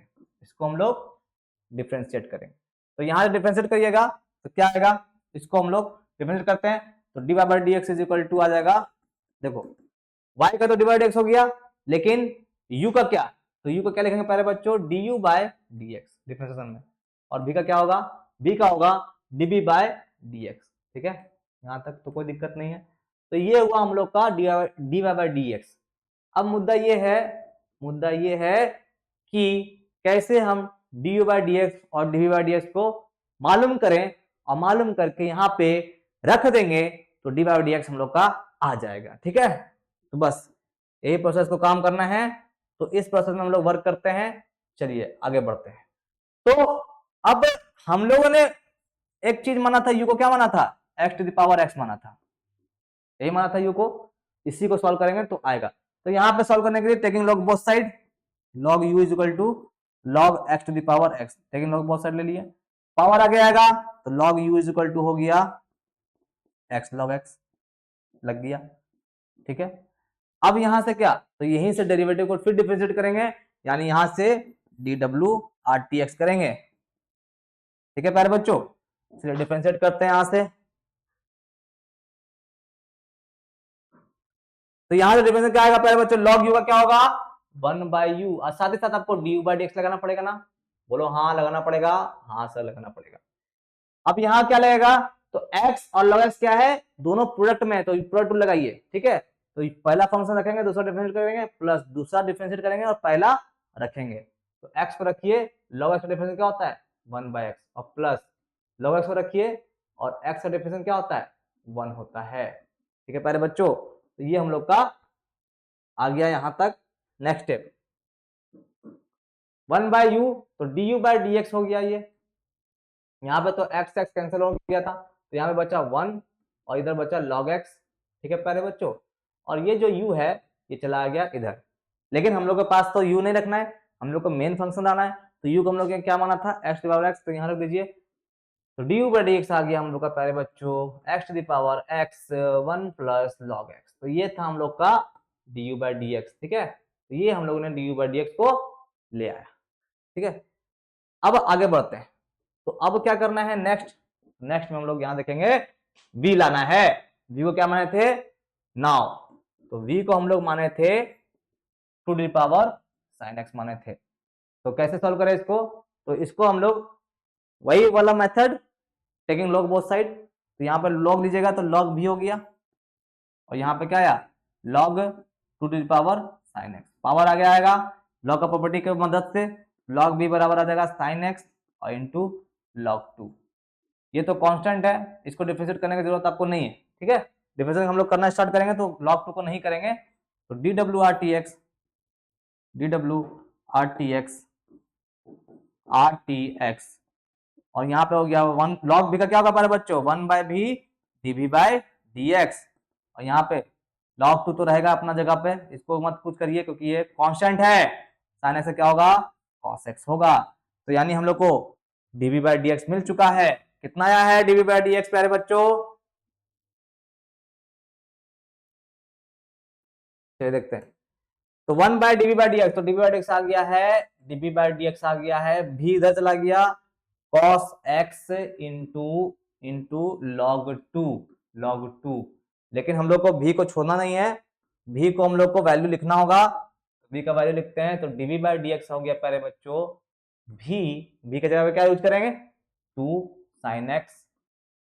तो यहां से डिफ्रेंशिएट करिएगा तो क्या आएगा, इसको हम लोग डिफ्रेंशिएट करते हैं, तो dy/dx इज इक्वल टू आ जाएगा, देखो y का तो dy/dx हो गया, लेकिन u का क्या, तो u को क्या लिखेंगे पहले बच्चों, du/dx डिफरेंशिएशन में, और v का क्या होगा, v का होगा dv/dx, ठीक है, यहां तक तो कोई दिक्कत नहीं है। तो ये हुआ हम लोग का dy/dx। अब मुद्दा ये है कि कैसे हम du/dx और dv/dx को मालूम करें और मालूम करके यहाँ पे रख देंगे तो डी बाई डी एक्स हम लोग का आ जाएगा। ठीक है, तो बस यही प्रोसेस को काम करना है। तो इस प्रोसेस में हम लोग वर्क करते हैं। चलिए आगे बढ़ते हैं। तो अब हम लोगों ने एक चीज माना था, यू को क्या माना था, x to the power x माना था, यही माना था यू को। इसी को सॉल्व करेंगे तो आएगा। तो यहाँ पे सॉल्व करने के लिए taking log both side, log u is equal to log x to the power x, taking log both side ले लिए, पावर आगे आएगा तो log u is equal to हो गया एक्स लॉग एक्स, लग गया। ठीक है, अब यहां से क्या, तो यहीं से डेरिवेटिव को फिर डिफरेंशिएट करेंगे, यानी यहां से D W R T x करेंगे। ठीक है प्यारे बच्चों, चलिए डिफरेंशिएट करते हैं यहां से। तो यहां से डिफरेंशिएट क्या आएगा प्यारे बच्चों, लॉग यू का क्या होगा 1 बाई यू, और साथ ही साथ आपको D you by D x लगाना पड़ेगा ना, बोलो हाँ लगाना पड़ेगा, हाँ सर लगाना पड़ेगा। अब यहां क्या लगेगा, तो x और log x क्या है, दोनों प्रोडक्ट में है, तो प्रोडक्ट लगाइए। ठीक है, तो पहला फंक्शन रखेंगे, दूसरा डिफरेंशिएट करेंगे, प्लस दूसरा डिफरेंशिएट करेंगे और पहला रखेंगे। तो x को रखिए, log x का डिफरेंशिएट क्या होता है 1 बाई एक्स, और प्लस log x को रखिए और x का डिफरेंशिएट क्या होता है 1 होता है। ठीक है प्यारे बच्चों, तो ये हम लोग का आ गया यहां तक। नेक्स्ट स्टेप 1 बाई यू, तो D you by D x हो गया। ये यहाँ पे तो x x कैंसिल हो गया था, तो यहाँ पे बचा 1 और इधर बचा log x। ठीक है प्यारे बच्चों, और ये जो u है ये चला गया इधर, लेकिन हम लोग के पास तो u नहीं रखना है, हम लोग को मेन फंक्शन लाना है। तो u को हम लोग ने क्या माना था x टू पावर x, तो यहाँ रख दीजिए। तो D you by D x आ गया हम लोग का प्यारे बच्चों x to power x 1 plus log x। तो ये था हम लोग का D you by D X. ठीक है, तो ये हम लोगों ने D you by D X को ले आया। ठीक है, अब आगे बढ़ते हैं। तो अब क्या करना है नेक्स्ट में हम लोग यहां देखेंगे v लाना है। v को क्या माने थे नाउ, तो v को हम लोग माने थे to the power sin x माने थे। तो कैसे सॉल्व करें इसको, तो इसको हम लोग वही वाला method taking log both side, तो यहाँ पर लॉग लीजिएगा तो लॉग v हो गया, और यहाँ पे क्या आया log to the power sin x, power आगे आएगा लॉग का प्रॉपर्टी की मदद से, log v बराबर आ जाएगा sin x और इंटू log 2। ये तो कांस्टेंट है, इसको डिफरेंशिएट करने की जरूरत आपको नहीं है। ठीक है, डिफरेंशिएट हम लोग करना स्टार्ट करेंगे तो log 2 को नहीं करेंगे। तो D W R T x और यहाँ पे हो गया 1 log v का क्या होगा हमारे बच्चों 1 बाई भी d v by D x, और यहाँ पे log 2 तो रहेगा अपना जगह पे, इसको मत कुछ करिए क्योंकि ये कांस्टेंट है। साइन से क्या होगा cos x होगा। तो यानी हम लोग को dv बाई डी एक्स मिल चुका है। कितना आया है dv बाई डी एक्स प्यारे बच्चों, चलिए देखते हैं। तो 1 by dv by D x, तो डीवी बाई डी एक्स आ गया है, डीवी बाई डी एक्स आ गया है, भी इधर चला गया cos x इंटू log 2। लेकिन हम लोग को भी को छोड़ना नहीं है, भी को हम लोग को वैल्यू लिखना होगा। भी का वैल्यू लिखते हैं, तो डीवी बाई डी एक्स हो गया प्यारे बच्चों भी के जगह पे क्या यूज करेंगे 2 sin x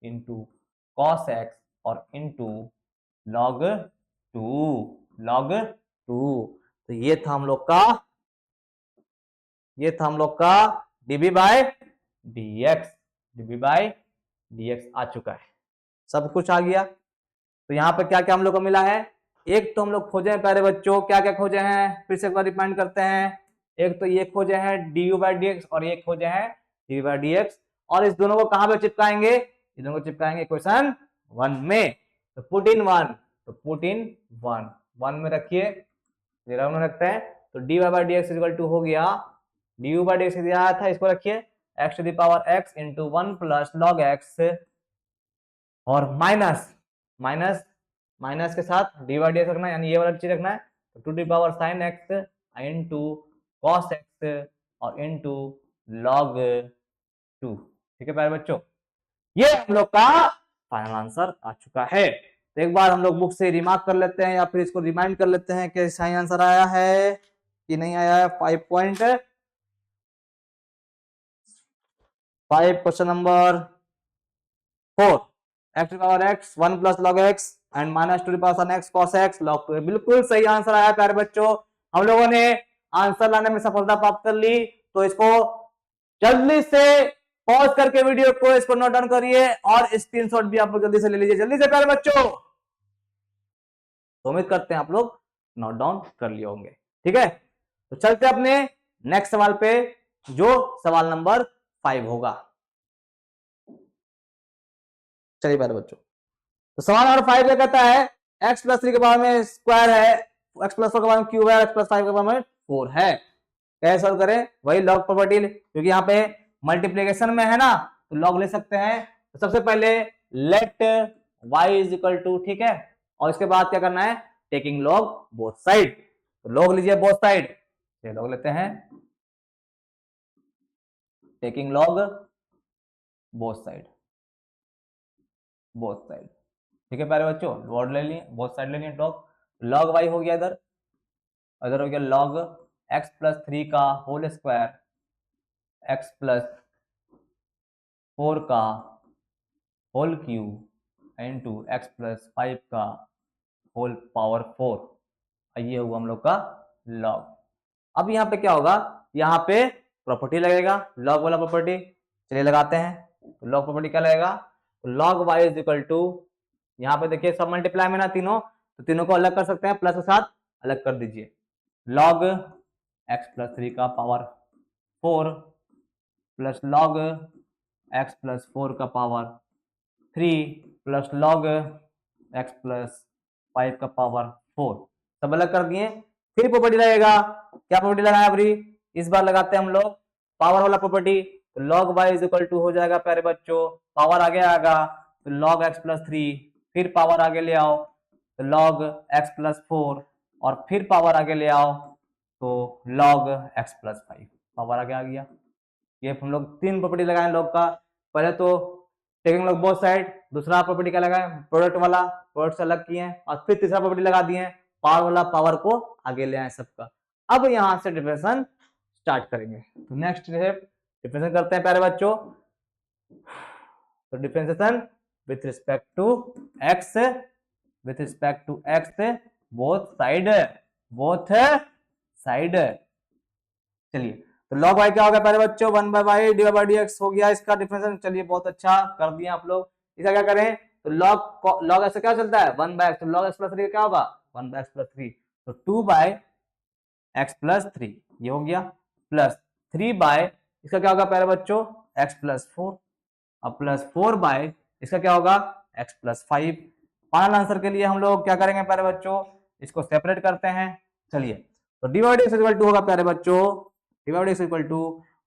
into cos x और इंटू log 2। तो ये था हम लोग का dv बाय dx आ चुका है, सब कुछ आ गया। तो यहाँ पे क्या क्या हम लोग को मिला है, एक तो हम लोग खोजे हैं प्यारे बच्चों, क्या क्या खोजे हैं फिर से एक बार रिमाइंड करते हैं। एक तो ये खोजे हैं du बाई dx और ये खोजे हैं dv बाई dx, और इस दोनों को कहां पे चिपकाएंगे, इस दोनों को चिपकाएंगे क्वेश्चन 1 में। तो पुट इन 1 में रखिए, में रखते हैं। तो dy by dx equal to हो गया, du बाई dx दिया था, इसको रखिए x to the power x into 1 plus log x, और माइनस के साथ dy बाई dx रखना है, यानी ये वाला चीज रखना है। तो to the power sin x into cos x और इंटू log 2। ठीक है प्यारे बच्चों, ये हम लोग का फाइनल आंसर आ चुका है। तो एक बार हम लोग बुक से रिमार्क कर लेते हैं या फिर इसको रिमाइंड कर लेते हैं कि सही आंसर आया है कि नहीं आया है। 5.5 question number 4, x to power x 1 plus log x and minus to power x cos x log 2। बिल्कुल सही आंसर आया प्यारे बच्चों, हम लोगों ने आंसर लाने में सफलता प्राप्त कर ली। तो इसको जल्दी से पॉज करके वीडियो को इसको नोट डाउन करिए और स्क्रीनशॉट भी आप लोग जल्दी से ले लीजिए, जल्दी से प्यारे बच्चों। तो उम्मीद करते हैं आप लोग नोट डाउन कर लिए होंगे। ठीक है, तो चलते अपने नेक्स्ट सवाल पे, जो सवाल नंबर 5 होगा। चलिए प्यारे बच्चों, तो सवाल नंबर 5 क्या कहता है, x प्लस 3 के पावर में स्क्वायर है, x प्लस 4 के पावर में क्यूब है, x प्लस 5 के पावर में 4 है। कैसे सॉल्व करें, वही लॉग प्रॉपर्टी, क्योंकि यहाँ पे मल्टीप्लीकेशन में है ना, तो लॉग ले सकते हैं। तो सबसे पहले let y is equal to, ठीक है, और इसके बाद क्या करना है, टेकिंग लॉग बोथ साइड। तो लॉग लीजिए बोथ साइड, लॉग लेते हैं, taking log both side, both side. ठीक है प्यारे बच्चों, लॉग ले लिए, बोथ साइड ले लिए, लॉग वाई हो गया, इधर इधर हो गया लॉग x प्लस 3 का होल स्क्वायर, x प्लस 4 का whole cube into x plus 5 का होल पावर 4। ये हुआ हम लोग का लॉग। अब यहाँ पे क्या होगा, यहाँ पे प्रॉपर्टी लगेगा, लॉग वाला प्रॉपर्टी। चलिए लगाते हैं, तो लॉग प्रॉपर्टी क्या लगेगा, तो log y is equal to, यहाँ पे देखिए सब मल्टीप्लाई में ना तीनों, तो तीनों को अलग कर सकते हैं, प्लस के साथ अलग कर दीजिए। लॉग x प्लस 3 का power 4 plus log x plus 4 का power 3 plus log x plus 5 का पावर 4, सब अलग कर दिए। फिर प्रॉपर्टी लगेगा, क्या प्रॉपर्टी लगाया अभी, इस बार लगाते हैं हम लोग पावर वाला प्रॉपर्टी। तो log y is equal to हो जाएगा प्यारे बच्चों, पावर आगे आएगा तो लॉग x प्लस 3, फिर पावर आगे ले आओ तो लॉग x प्लस 4, और फिर पावर आगे ले आओ तो log x प्लस 5, पावर आगे आ गया। ये हम लोग 3 प्रॉपर्टी लगाए लॉग का। पहले तो टेकिंग लॉग बोथ साइड, दूसरा प्रॉपर्टी क्या लगाए, प्रोडक्ट वाला, प्रोडक्ट से अलग किए, और फिर तीसरा प्रॉपर्टी लगा दिए, पावर वाला, पावर को आगे ले आए सबका। अब यहां से डिफरेंशिएशन स्टार्ट करेंगे। तो नेक्स्ट डिफरेंशिएशन करते हैं प्यारे बच्चों। तो differentiation with respect to x, with respect to x both side, both side. चलिए, तो log y क्या हो गया पहले बच्चों, 1/y डिवाइड बाय dx हो गया इसका डिफरेंशिएशन। चलिए बहुत अच्छा कर दिए आप लोग। इसका क्या करें, तो log x क्या चलता है, 1/x, तो log x प्लस 3 क्या होगा, 1/x प्लस 3, तो 2/x प्लस 3 ये हो गया, प्लस 3 इसका क्या होगा पहले बच्चों, x प्लस 4, अब प्लस 4 इसका क्या होगा, x प्लस 5। फाइनल आंसर के लिए हम लोग क्या करेंगे प्यारे बच्चों, इसको सेपरेट करते हैं। चलिए, तो डिवाइड x इक्वल टू होगा प्यारे बच्चों, divide x equal to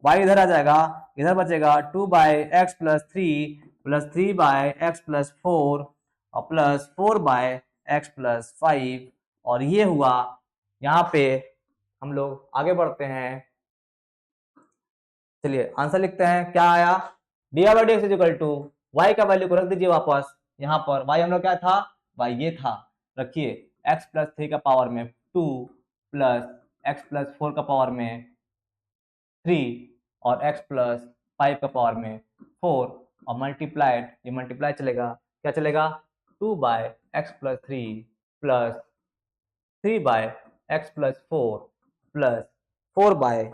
y इधर आ जाएगा, इधर बचेगा 2/x plus 3 plus 3/x plus 4 और प्लस 4/x प्लस 5, और ये हुआ। यहाँ पे हम लोग आगे बढ़ते हैं। चलिए आंसर लिखते हैं, क्या आया, divide x equal to y का वैल्यू को रख दीजिए वापस यहाँ पर। y हम लोग क्या था, y ये था, रखिए x प्लस 3 का पावर में 2 प्लस x प्लस 4 का पावर में 3 और x प्लस 5 का पावर में 4, और मल्टीप्लाइड, ये मल्टीप्लाई चलेगा, क्या चलेगा, 2/x plus 3 plus 3/x plus 4 plus 4/x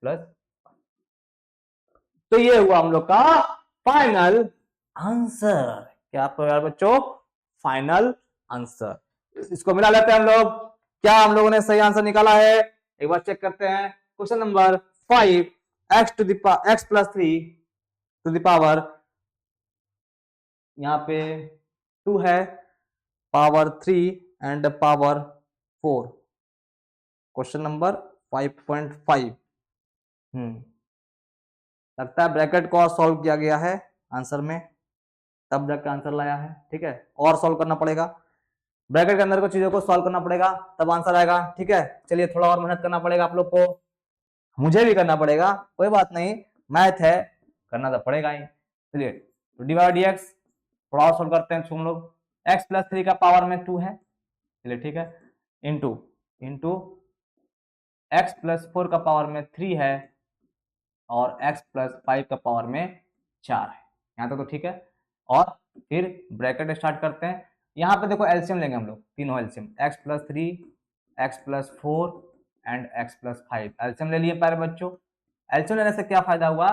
plus. तो ये हुआ हम लोग का फाइनल आंसर। क्या यार बच्चों, फाइनल आंसर। इसको मिला लेते हैं हम लोग, क्या हम लोगों ने सही आंसर निकाला है, एक बार चेक करते हैं। Question number 5, x plus 3 to the power, यहाँ पे 2 है, power 3 and power 4। Question number 5.5। लगता है ब्रैकेट को और सॉल्व किया गया है आंसर में, तब जाकर आंसर लाया है। ठीक है, और सॉल्व करना पड़ेगा, ब्रैकेट के अंदर को चीजों को सॉल्व करना पड़ेगा, तब आंसर आएगा। ठीक है, चलिए थोड़ा और मेहनत करना पड़ेगा आप लोग को, मुझे भी करना पड़ेगा, कोई बात नहीं, मैथ है, करना तो पड़ेगा ही। चलिए, तो डिवाइड dx थोड़ा और सॉल्व करते हैं हम लोग। x प्लस 3 का पावर में 2 है, चलिए ठीक है, इंटू x प्लस 4 का पावर में 3 है, और x प्लस 5 का पावर में 4 है। यहाँ तक तो ठीक है, और फिर ब्रैकेट स्टार्ट करते हैं। यहाँ पे देखो एलसीएम लेंगे हम लोग, तीनों LCM, x plus 3, x plus 4 and x plus 5, LCM ले लिए प्यारे बच्चों। एलसीएम लेने से क्या फायदा हुआ,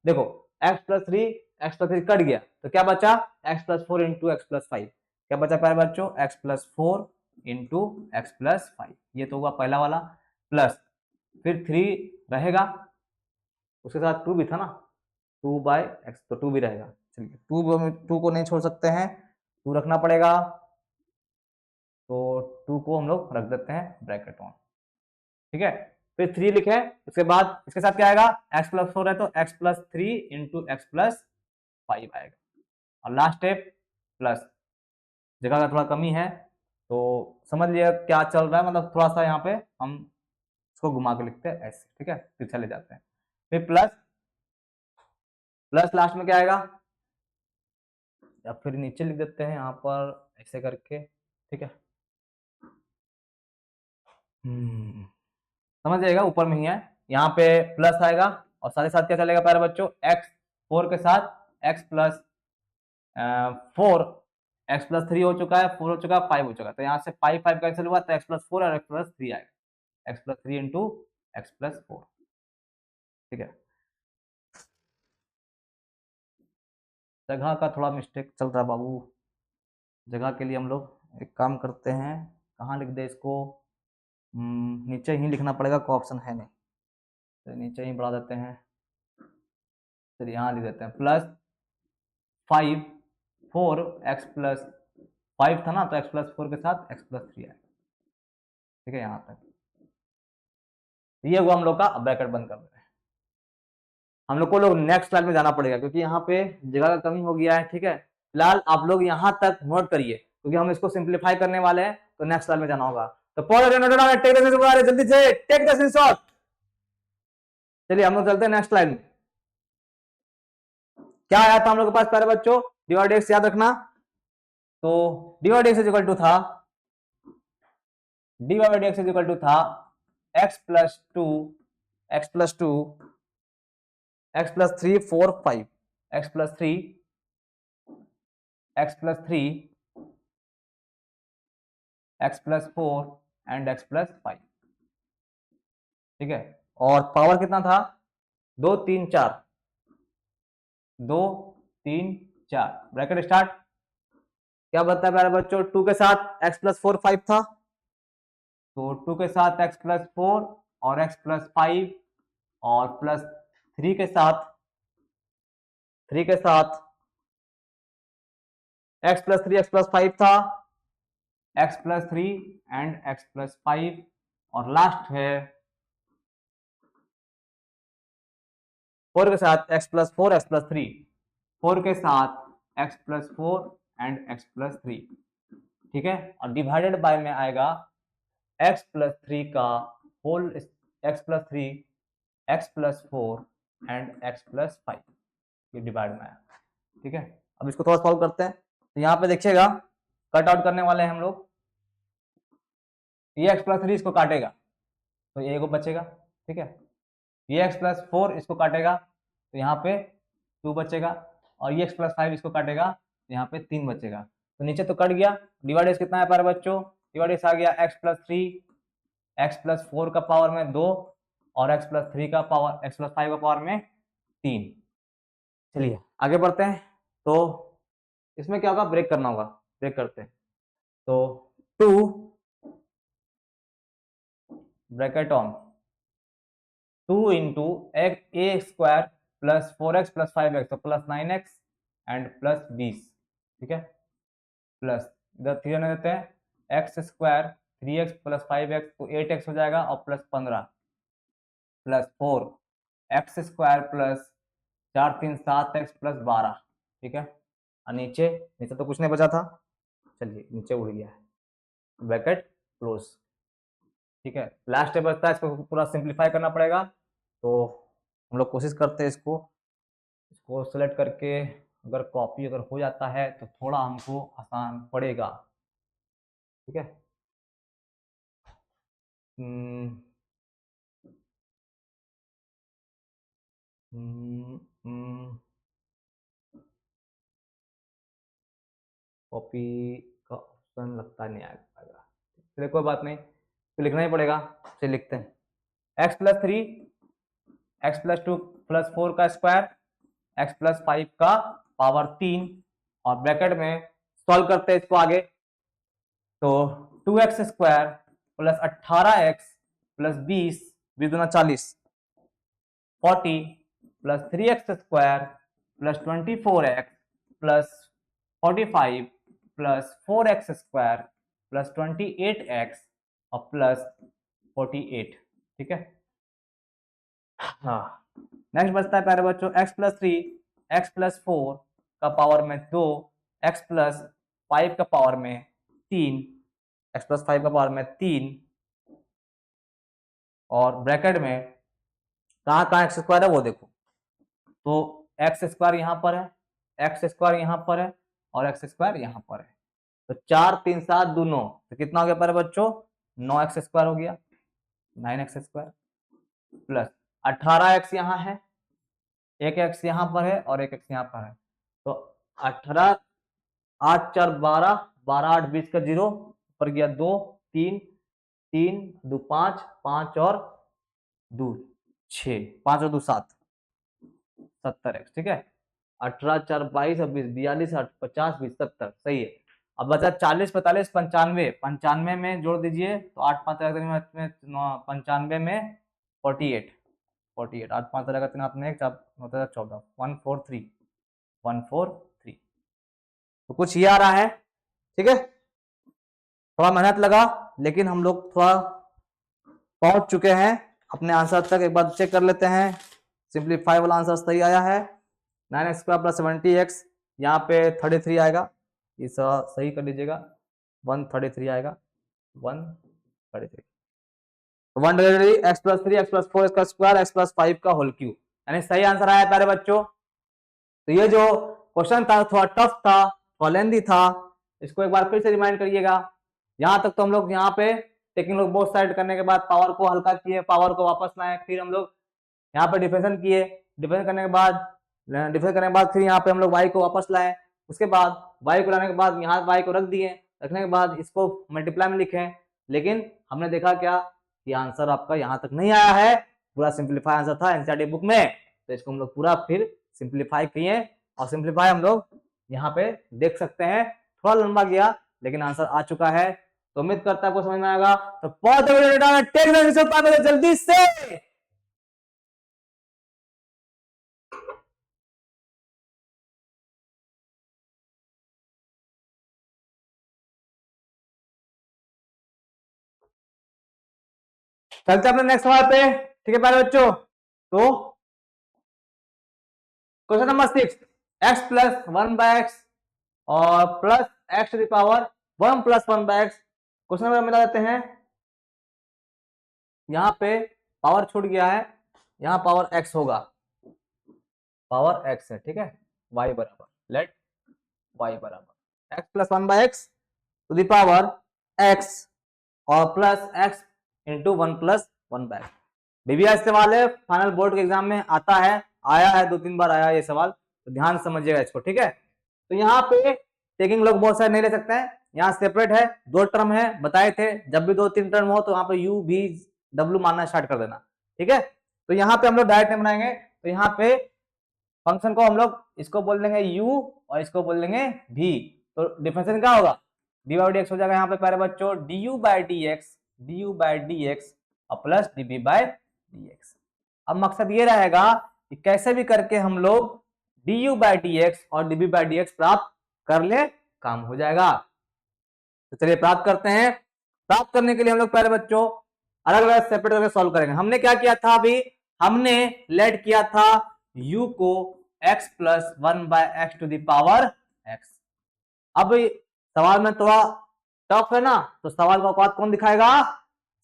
देखो x+3 कट गया तो क्या बचा, x+4 इंटू x+5, क्या बचा प्यारे बच्चों, x+4 इंटू x+5, ये तो हुआ पहला वाला, प्लस फिर 3 रहेगा, उसके साथ 2 भी था ना, 2/x, तो 2 भी रहेगा, चलिए 2 को नहीं छोड़ सकते हैं, 2 रखना पड़ेगा, तो 2 को हम लोग रख देते हैं ब्रैकेट ऑन, ठीक है, फिर 3 लिखे, उसके बाद इसके साथ क्या आएगा, x+4 है तो x+3 इंटू x+5 आएगा, और लास्ट स्टेप प्लस, जगह का थोड़ा कमी है तो समझ लिया क्या चल रहा है, मतलब थोड़ा सा यहाँ पे हम इसको घुमा के लिखते हैं ऐसे, ठीक है, फिर चले जाते हैं, फिर प्लस लास्ट में क्या आएगा, या फिर नीचे लिख देते हैं यहाँ पर ऐसे करके, ठीक है, समझ जाएगा, ऊपर में ही है, यहाँ पे प्लस आएगा और साथ ही साथ क्या चलेगा प्यारे बच्चों, x4 के साथ x+4, x+3 हो चुका है, 4 हो चुका है, 5 हो चुका है, तो यहाँ से 5 कैंसिल हुआ तो x+4 और x+3 आएगा, x+3 इंटू x+4, ठीक है, जगह का थोड़ा मिस्टेक चल रहा है बाबू, जगह के लिए हम लोग एक काम करते हैं, कहाँ लिख दे इसको, नीचे ही लिखना पड़ेगा, कोई ऑप्शन है नहीं, तो नीचे ही बढ़ा देते हैं, चलिए यहाँ लिख देते हैं +5 4 x+5 था ना, तो x+4 के साथ x+3 आएगा, ठीक है, यहाँ तक ये हुआ हम लोग का, ब्रैकेट बंद कर दे रहे हैं, हम लोग को नेक्स्ट स्लाइड में जाना पड़ेगा क्योंकि यहाँ पे जगह का कमी हो गया है, ठीक है, फिलहाल आप लोग यहाँ तक नोट करिए क्योंकि हम इसको सिंप्लीफाई करने वाले हैं, तो नेक्स्ट स्लाइड में जाना होगा, तो जल्दी से टेक द स्क्रीनशॉट, चलिए हम लोग चलते हैं नेक्स्ट स्लाइड में, क्या आया था हम लोग के पास प्यारे बच्चों, डिवाइड एक्स याद रखना, तो डिवाइड एक्स इक्वल टू था x+2 x+2 x+3 4 5 x+3 x+3 x+4 and x+5, ठीक है, और पावर कितना था, 2 3 4, 2 3 4, ब्रैकेट स्टार्ट, क्या बनता है प्यारे बच्चों, 2 के साथ x+4 5 था, तो 2 के साथ x+4 और x+5 और +3 के साथ x+3 x+5 था, x+3 एंड x+5, और लास्ट है 4 के साथ x+4 x+3, 4 के साथ x+4 एंड x+3, ठीक है, और डिवाइडेड बाय में आएगा x+3 का whole, x+3 x+4 and x+5, ये डिवाइड में आया, ठीक है, अब इसको थोड़ा सॉल्व करते हैं, तो यहाँ पे देखिएगा कट आउट करने वाले हैं हम लोग, ये x+3 इसको काटेगा तो ये को बचेगा, ठीक है, ये x+4 इसको काटेगा तो यहाँ पे 2 बचेगा, और ये x+5 इसको काटेगा तो यहाँ पे 3 बचेगा, तो नीचे तो कट गया, डिवाइड कितना है प्यारे बच्चों, डिवाइड आ गया x+3 x+4 का पावर में 2 और x+3 का पावर x+5 का पावर में 3, चलिए आगे बढ़ते हैं, तो इसमें क्या होगा, ब्रेक करना होगा, ब्रेक करते हैं, तो 2 bracket on 2 into A square plus 4x plus 5x, तो प्लस 9x एंड प्लस 20, ठीक है, प्लस इधर 3 रहने देते हैं, x square 3x plus 5x तो 8x हो जाएगा, और plus 15 plus 4 x square plus 4 3 7x plus 12, ठीक है, और नीचे नीचे तो कुछ नहीं बचा था, चलिए नीचे उड़ गया है, ब्रैकेट क्लोज, ठीक है, लास्ट स्टेप बचता है, इसको पूरा सिंप्लीफाई करना पड़ेगा, तो हम लोग कोशिश करते हैं इसको सेलेक्ट करके, अगर कॉपी अगर हो जाता है तो थोड़ा हमको आसान पड़ेगा, ठीक है, कॉपी का ऑप्शन लगता नहीं आएगा, चलिए कोई बात नहीं, तो लिखना ही पड़ेगा, चलिए लिखते हैं x+3 एक्स प्लस 2 प्लस 4 का स्क्वायर, एक्स प्लस 5 का पावर 3, और ब्रैकेट में सॉल्व करते हैं इसको आगे, तो 2x square plus 18x plus 20, 20 दूना 40, 40 plus 3x square plus 24x plus 45 plus 4x square plus 28x और प्लस 48। ठीक है, हाँ। नेक्स्ट बचता है प्यारे बच्चों x प्लस 3, x प्लस 4 का पावर में 2, x प्लस 5 का पावर में 3, x प्लस 5 का पावर में 3, और ब्रैकेट में कहाँ एक्स स्क्वायर है वो देखो, तो एक्स स्क्वायर यहाँ पर है, एक्स स्क्वायर यहाँ पर है, और एक्स स्क्वायर यहाँ पर है, तो 4 3 7 2 9, तो कितना हो गया प्यारे बच्चों, 9x स्क्वायर हो गया, 9x स्क्वायर प्लस 18x यहाँ है, एक एक्स यहाँ पर है और एक एक्स यहाँ पर है, तो 18 8 4 12, 12 8 20 का 0 पर गया 2 3 3 2 5 5 और 2 6, 5 और 2 7, 70x। ठीक है, 18 4 22 और 20, 42 8 50 20 70, सही है। अब बचा 40 45 95, 95 में जोड़ दीजिए तो 8 5 95 में 48, 48 8 5 रहेगा 3 में 14, 143, 143, तो कुछ ये आ रहा है। ठीक है, थोड़ा मेहनत लगा लेकिन हम लोग थोड़ा पहुंच चुके हैं अपने आंसर तक। एक बार चेक कर लेते हैं, सिंप्लीफाई वाला आंसर सही आया है, 9x स्क्वायर प्लस 70x, यहाँ पे 33 आएगा, इस सही कर लीजिएगा, 133 आएगा, 133, 133 x प्लस 3 x प्लस 4 इसका स्क्वायर x प्लस 5 का होल क्यूब, यानी सही आंसर आया प्यारे बच्चों। तो ये जो क्वेश्चन था थोड़ा टफ था, थोड़ा लेंदी था, इसको एक बार फिर से रिमाइंड करिएगा। यहाँ तक तो हम लोग यहाँ पे टेकिंग लोग बोथ साइड करने के बाद पावर को हल्का किए, पावर को वापस लाए, फिर हम लोग यहाँ पे डिफरेंशन किए, डिफरेंस करने के बाद फिर यहाँ पे हम लोग y को वापस लाए, उसके बाद y को लाने के बाद यहाँ y को रख दिए, रखने के बाद इसको मल्टीप्लाई में लिखे, लेकिन हमने देखा क्या कि आंसर आपका यहाँ तक नहीं आया है, पूरा सिंप्लीफाई आंसर था एनसीईआरटी बुक में, तो इसको हम लोग पूरा फिर सिंप्लीफाई किए, और सिंप्लीफाई हम लोग यहाँ पे देख सकते हैं, थोड़ा लंबा गया लेकिन आंसर आ चुका है। तो उम्मीद करता है आपको समझ में आएगा, तो बहुत जल्दी से चलते अपने नेक्स्ट सवाल पे। ठीक है प्यारे बच्चों, तो question number 6, x plus 1 by X और plus x to the power 1 plus 1 by X. Question number मिला देते हैं, यहाँ पे पावर छूट गया है, यहाँ पावर x होगा, पावर x है। ठीक है, y बराबर, लेट y बराबर x plus 1 by x to the power x और plus x into 1 plus 1 by x. बीबीआई सवाल है, फाइनल बोर्ड के एग्जाम में आता है, आया है, 2-3 बार आया ये सवाल, तो ध्यान समझिएगा इसको। ठीक है, तो यहाँ पे टेकिंग लोग बहुत सारे नहीं ले सकते हैं, यहाँ सेपरेट है, 2 टर्म है, बताए थे जब भी 2-3 टर्म हो तो यहाँ पे u v w मानना स्टार्ट कर देना। ठीक है, तो यहाँ पे हम लोग डायरेक्ट नहीं बनाएंगे, तो यहाँ पे फंक्शन को हम लोग इसको बोल देंगे u और इसको बोल देंगे v, तो डिफरेंशिएशन क्या होगा, dy by dx हो जाएगा यहाँ पे प्यारे बच्चों, du by dx और प्लस dv by dx। अब मकसद ये रहेगा कि कैसे भी करके हम लोग du by dx और dv by dx प्राप्त कर ले, काम हो जाएगा। तो चलिए प्राप्त करते हैं। प्राप्त करने के लिए हम लोग पहले बच्चों अलग अलग सेपरेट करके सॉल्व करेंगे। हमने क्या किया था, अभी हमने लेट किया था u को x plus 1 by x to the power x। अब सवाल में थोड़ा टफ है ना, तो सवाल का औकात कौन दिखाएगा,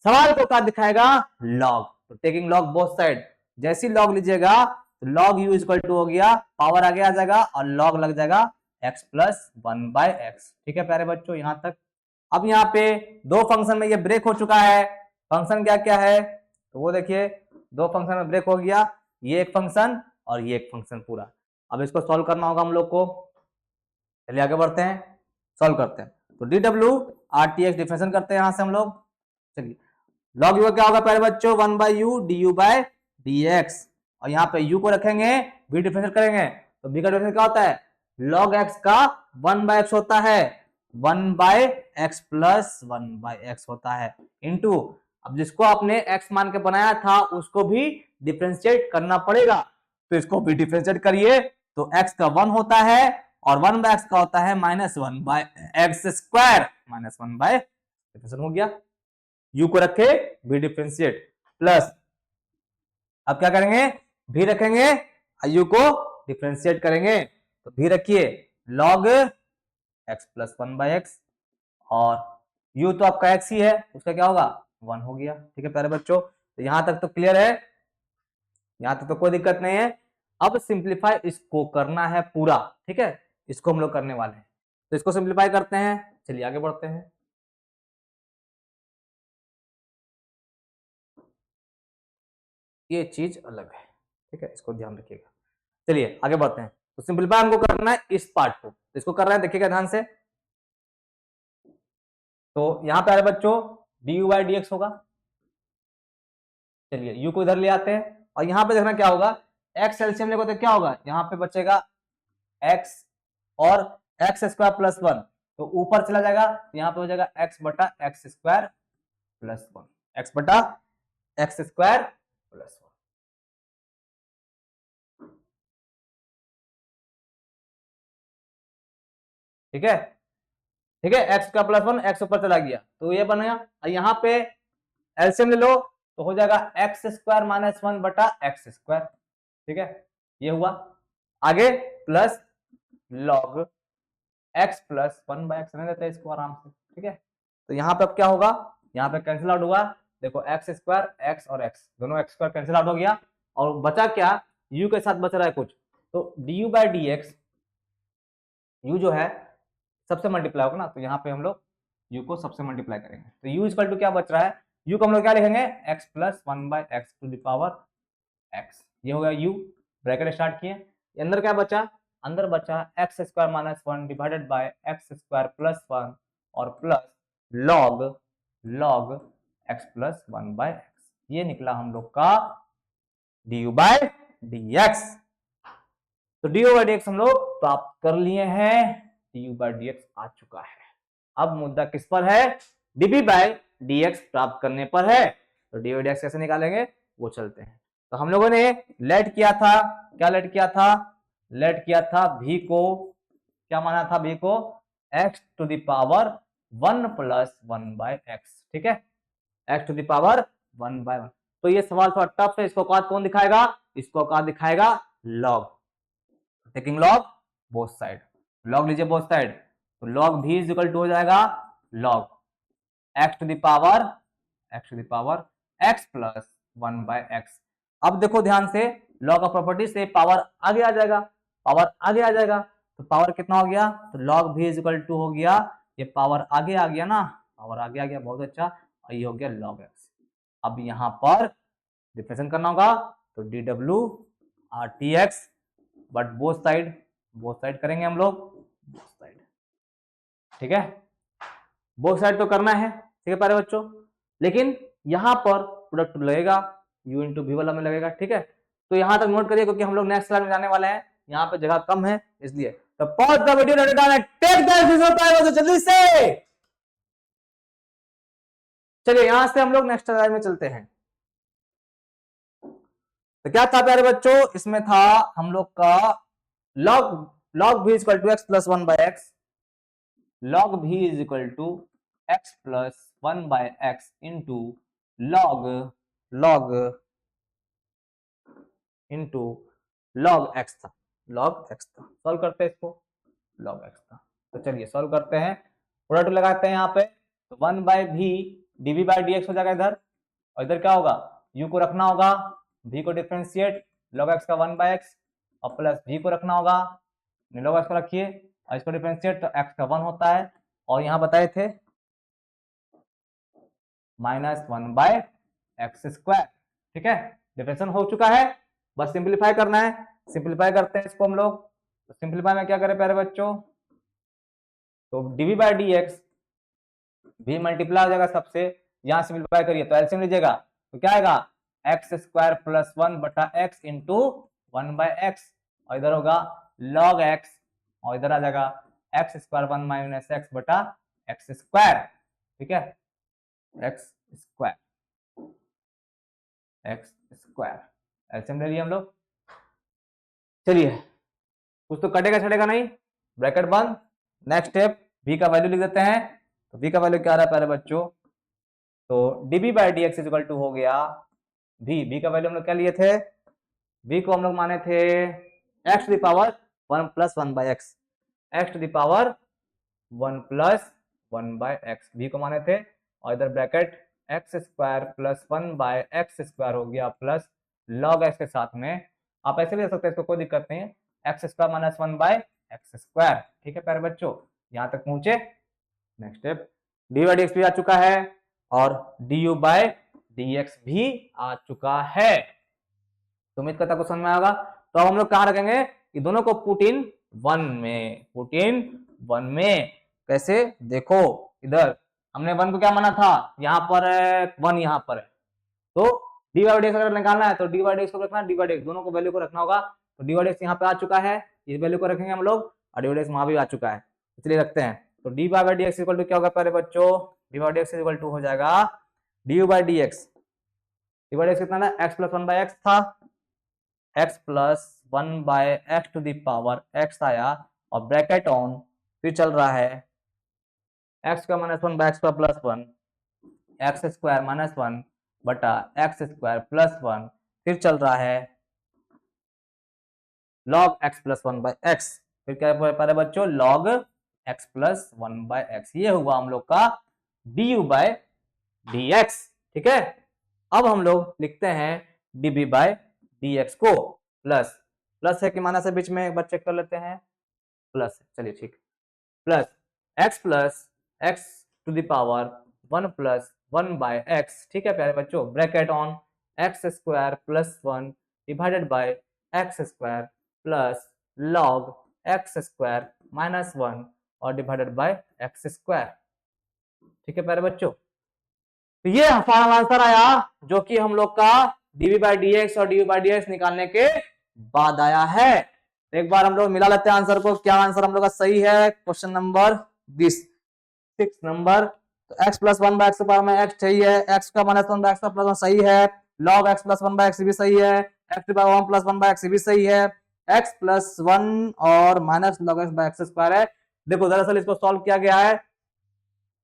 सवाल का औकात दिखाएगा लॉग। तो टेकिंग लॉग बोथ साइड, जैसी लॉग लीजिएगा तो लॉग u इक्वल टू हो गया, पावर आगे आ जाएगा और लॉग लग जाएगा x प्लस 1 बाय एक्स। ठीक है प्यारे बच्चों, यहां तक। अब यहाँ पे दो फंक्शन में ये ब्रेक हो चुका है, फंक्शन क्या क्या है तो वो देखिए, दो फंक्शन में ब्रेक हो गया, ये एक फंक्शन और ये एक फंक्शन पूरा। अब इसको सॉल्व करना होगा हम लोग को, चलिए आगे बढ़ते हैं, सॉल्व करते हैं। तो dw rtx डिफरेंशिएशन करते हैं यहां से हम लोग। चलिए लॉग यू क्या होगा पहले बच्चों, 1 by u d u by d x, और यहाँ पे u को रखेंगे, v डिफरेंशिएट करेंगे तो v का डिफरेंशिएट क्या होता है, log x का 1/x होता है, 1/x प्लस 1/x होता है इनटू, अब जिसको आपने x मान के बनाया था उसको भी डिफरेंशिएट करना पड़ेगा, तो इसको भी डिफरेंशिएट करिए तो x का 1 होता है और 1/x का होता है -1/x², -1/, डिफरेंशिएट हो गया, u को रखे v डिफरेंशिएट प्लस, अब क्या करेंगे, v रखेंगे u को डिफरेंशिएट करेंगे तो v रखिए log x प्लस 1/x और u तो आपका x ही है, उसका क्या होगा 1 हो गया। ठीक है प्यारे बच्चों, तो यहां तक तो क्लियर है, यहां तक तो कोई दिक्कत नहीं है। अब सिंप्लीफाई इसको करना है पूरा, ठीक है, इसको हम लोग करने वाले हैं, तो इसको सिंप्लीफाई करते हैं, चलिए आगे बढ़ते हैं। ये चीज अलग है, ठीक है, इसको ध्यान रखिएगा। चलिए आगे बढ़ते हैं, तो सिंप्लीफाई हमको करना है इस पार्ट को, तो इसको कर रहे हैं, देखिएगा ध्यान से। तो यहां पे आ रहे बच्चों du/dx होगा, चलिए u को इधर ले आते हैं और यहां पे देखना क्या होगा, x एलसीएम लेंगे तो क्या होगा, यहां पे बचेगा x और x² प्लस 1, तो ऊपर चला जाएगा तो यहां पे हो जाएगा x/x² प्लस 1, x/x² प्लस 1। ठीक है, ठीक है, x का प्लस 1 x ऊपर चला गया तो ये बनेगा, और यहाँ पे एलसीएम ले लो तो हो जाएगा x² - 1/x²। ठीक है, ये हुआ, आगे plus log x plus 1/x रहने देते हैं इसको आराम से। ठीक है, तो यहाँ पे अब क्या होगा, यहाँ पे कैंसिल आउट हुआ, देखो x² x और x दोनों x² कैंसिल आउट हो गया और बचा क्या, u के साथ बच रहा है कुछ, तो du/dx u जो है सबसे मल्टीप्लाई होगा ना, तो यहाँ पे हम लोग u को सबसे मल्टीप्लाई करेंगे, तो u इक्वल टू क्या बच रहा है, u को हम लोग क्या लिखेंगे x प्लस 1/x⁴x, ये हो गया u, ब्रैकेट स्टार्ट किए, अंदर क्या बचा, अंदर बचा x² - 1 divided bye x² plus 1 और plus log x plus 1/x, ये निकला हम लोग का du/dx। तो du/dx हम लोग प्राप्त कर लिए हैं, du/dx आ चुका है। अब मुद्दा किस पर है, dv/dx प्राप्त करने पर है, तो du/dx कैसे निकालेंगे वो चलते हैं। तो हम लोगों ने लेट किया था, क्या लेट किया था, लेट किया था v को, क्या माना था v को x to the power 1 plus 1/x। ठीक है, x टू द पावर 1/1, तो ये सवाल थोड़ा टफ है, इसको औकात कौन दिखाएगा, इसको औकात दिखाएगा log, taking log both side, log लीजिए बोथ साइड, तो log v is equal to हो जाएगा log x to the power x plus 1/x। अब देखो ध्यान से, log ऑफ प्रॉपर्टी से पावर आगे आ जाएगा, पावर आगे आ जाएगा, तो पावर कितना हो गया, तो log v is equal to हो गया, ये पावर आगे आ गया ना, पावर आगे आ गया, बहुत अच्छा, और ये हो गया log x। अब यहां पर डिफरेंशिएट करना होगा, तो dw/dx, बट बोथ साइड करेंगे हम लोग, बोथ साइड। ठीक है, बोथ साइड तो करना है, ठीक है प्यारे बच्चों, लेकिन यहां पर प्रोडक्ट लगेगा, u इंटू वी वाला में लगेगा। ठीक है, तो यहां तक नोट करिए क्योंकि हम लोग नेक्स्ट स्लाइड में जाने वाले हैं, यहाँ पे जगह कम है इसलिए, तो pause the video, take the जल्दी से। चलिए यहां से हम लोग नेक्स्ट स्लाइड में चलते हैं। तो क्या था प्यारे बच्चों, इसमें था हम लोग का log v equal to x plus 1/x, log v is equal to x plus 1/x into log x था, सॉल्व करते हैं इसको, log x था, तो चलिए सॉल्व करते हैं, प्रोडक्ट लगाते हैं यहाँ पे, तो 1/v dv/dx हो जाएगा इधर, और इधर क्या होगा, u को रखना होगा, v को डिफरेंशिएट log x का 1/x और प्लस v को रखना होगा, log x को रखिए और इसको डिफरेंशिएट तो x का 1 होता है, और यहाँ बताए थे -1/x²। ठीक है, डिफरेंशिएशन हो चुका है, बस सिंपलीफाई करना है, सिंपलीफाई करते हैं इसको हम लोग, तो सिंपलीफाई में क्या करें प्यारे बच्चों, तो dv/dx v मल्टीप्लाई हो जाएगा सबसे, यहां सिंपलीफाई करिए तो एलसीएम लीजिएगा तो क्या आएगा एक्स स्क्वायर प्लस 1 बटा एक्स इंटू 1/x, और इधर होगा log x, और इधर आ जाएगा एक्स स्क्वायर 1 माइनस एक्स बटा एक्स स्क्वायर, ठीक है, x square, x square LCM ले लिए हम लोग। चलिए कुछ तो कटेगा छटेगा नहीं, ब्रैकेट बंद। नेक्स्ट स्टेप v का वैल्यू लिख देते हैं। तो v का वैल्यू क्या आ रहा है पहले बच्चों, तो db by D x equal to हो गया v का वैल्यू हम लोग क्या लिए थे, v को हम लोग माने थे x to the power 1 plus 1 by x, x to the power 1 plus 1 by x v को माने थे, और इधर bracket x square plus 1 by x square हो गया प्लस लॉग एक्स के साथ में, आप ऐसे भी दे सकते हैं, इसको कोई दिक्कत नहीं है, x square minus 1 by x square, ठीक है प्यारे बच्चों, यहां तक पहुंचे। Next step d by D x भी आ चुका है और d you by D x भी आ चुका है, तो उम्मीद करता कुछ समझ में आएगा। तो अब हम लोग कहां रखेंगे, ये दोनों को पुट इन वन में, पुट इन वन में कैसे, देखो इधर हमने वन को क्या माना था, यहाँ पर वन यहाँ पर है, तो डी बाई डी एक्स अगर निकालना है तो डी बाई डी एक्स को रखना, डी बाई डी एक्स दोनों को वैल्यू को रखना होगा, तो डी बाई डी एक्स यहाँ पे आ चुका है, इस वैल्यू को रखेंगे हम लोग, और डी बाई डी एक्स वहां भी आ चुका है, इसलिए रखते हैं। तो d by D x equal to क्या होगा पहले बच्चों, d by D x equal to हो जाएगा d you by D x, d by D x कितना था, एक्स प्लस 1 बाई एक्स था, x plus 1 by x to the power x आया, और ब्रैकेट ऑन, फिर चल रहा है एक्स का माइनस 1 बाय एक्स का प्लस 1, एक्स स्क्वायर माइनस 1 बटा एक्स स्क्वायर प्लस 1, फिर चल रहा है log x plus 1 by x, फिर क्या पा रहे बच्चों, log x plus 1 by x, ये हुआ हम लोग का du बाय dx, ठीक है। अब हम लोग लिखते हैं db बाय dx को प्लस, प्लस है कि माइनस है बीच में, एक बार चेक कर लेते हैं, प्लस, चलिए ठीक, plus x plus x to the power 1 plus 1 by x, ठीक है प्यारे बच्चों, bracket on x square plus 1 divided by x square plus log x square minus 1 और डिवाइडेड बाय एक्स स्क्वायर, ठीक है प्यारे बच्चों। तो ये फाइनल आंसर आया जो कि हम लोग का dv बाई डी एक्स और dy बाई डी एक्स निकालने के बाद आया है। एक बार हम लोग मिला लेते हैं आंसर को, क्या आंसर हम लोग का सही है, क्वेश्चन नंबर 6 नंबर, तो x plus 1 by x power में x सही है, x का माइनस 1 बाय एक्स का प्लस 1 सही है, log x plus 1 by x भी सही है, x की पावर 1 प्लस 1 बाय एक्स भी सही है, x प्लस 1 और minus log x by x square है। देखो दरअसल इसको सॉल्व किया गया है,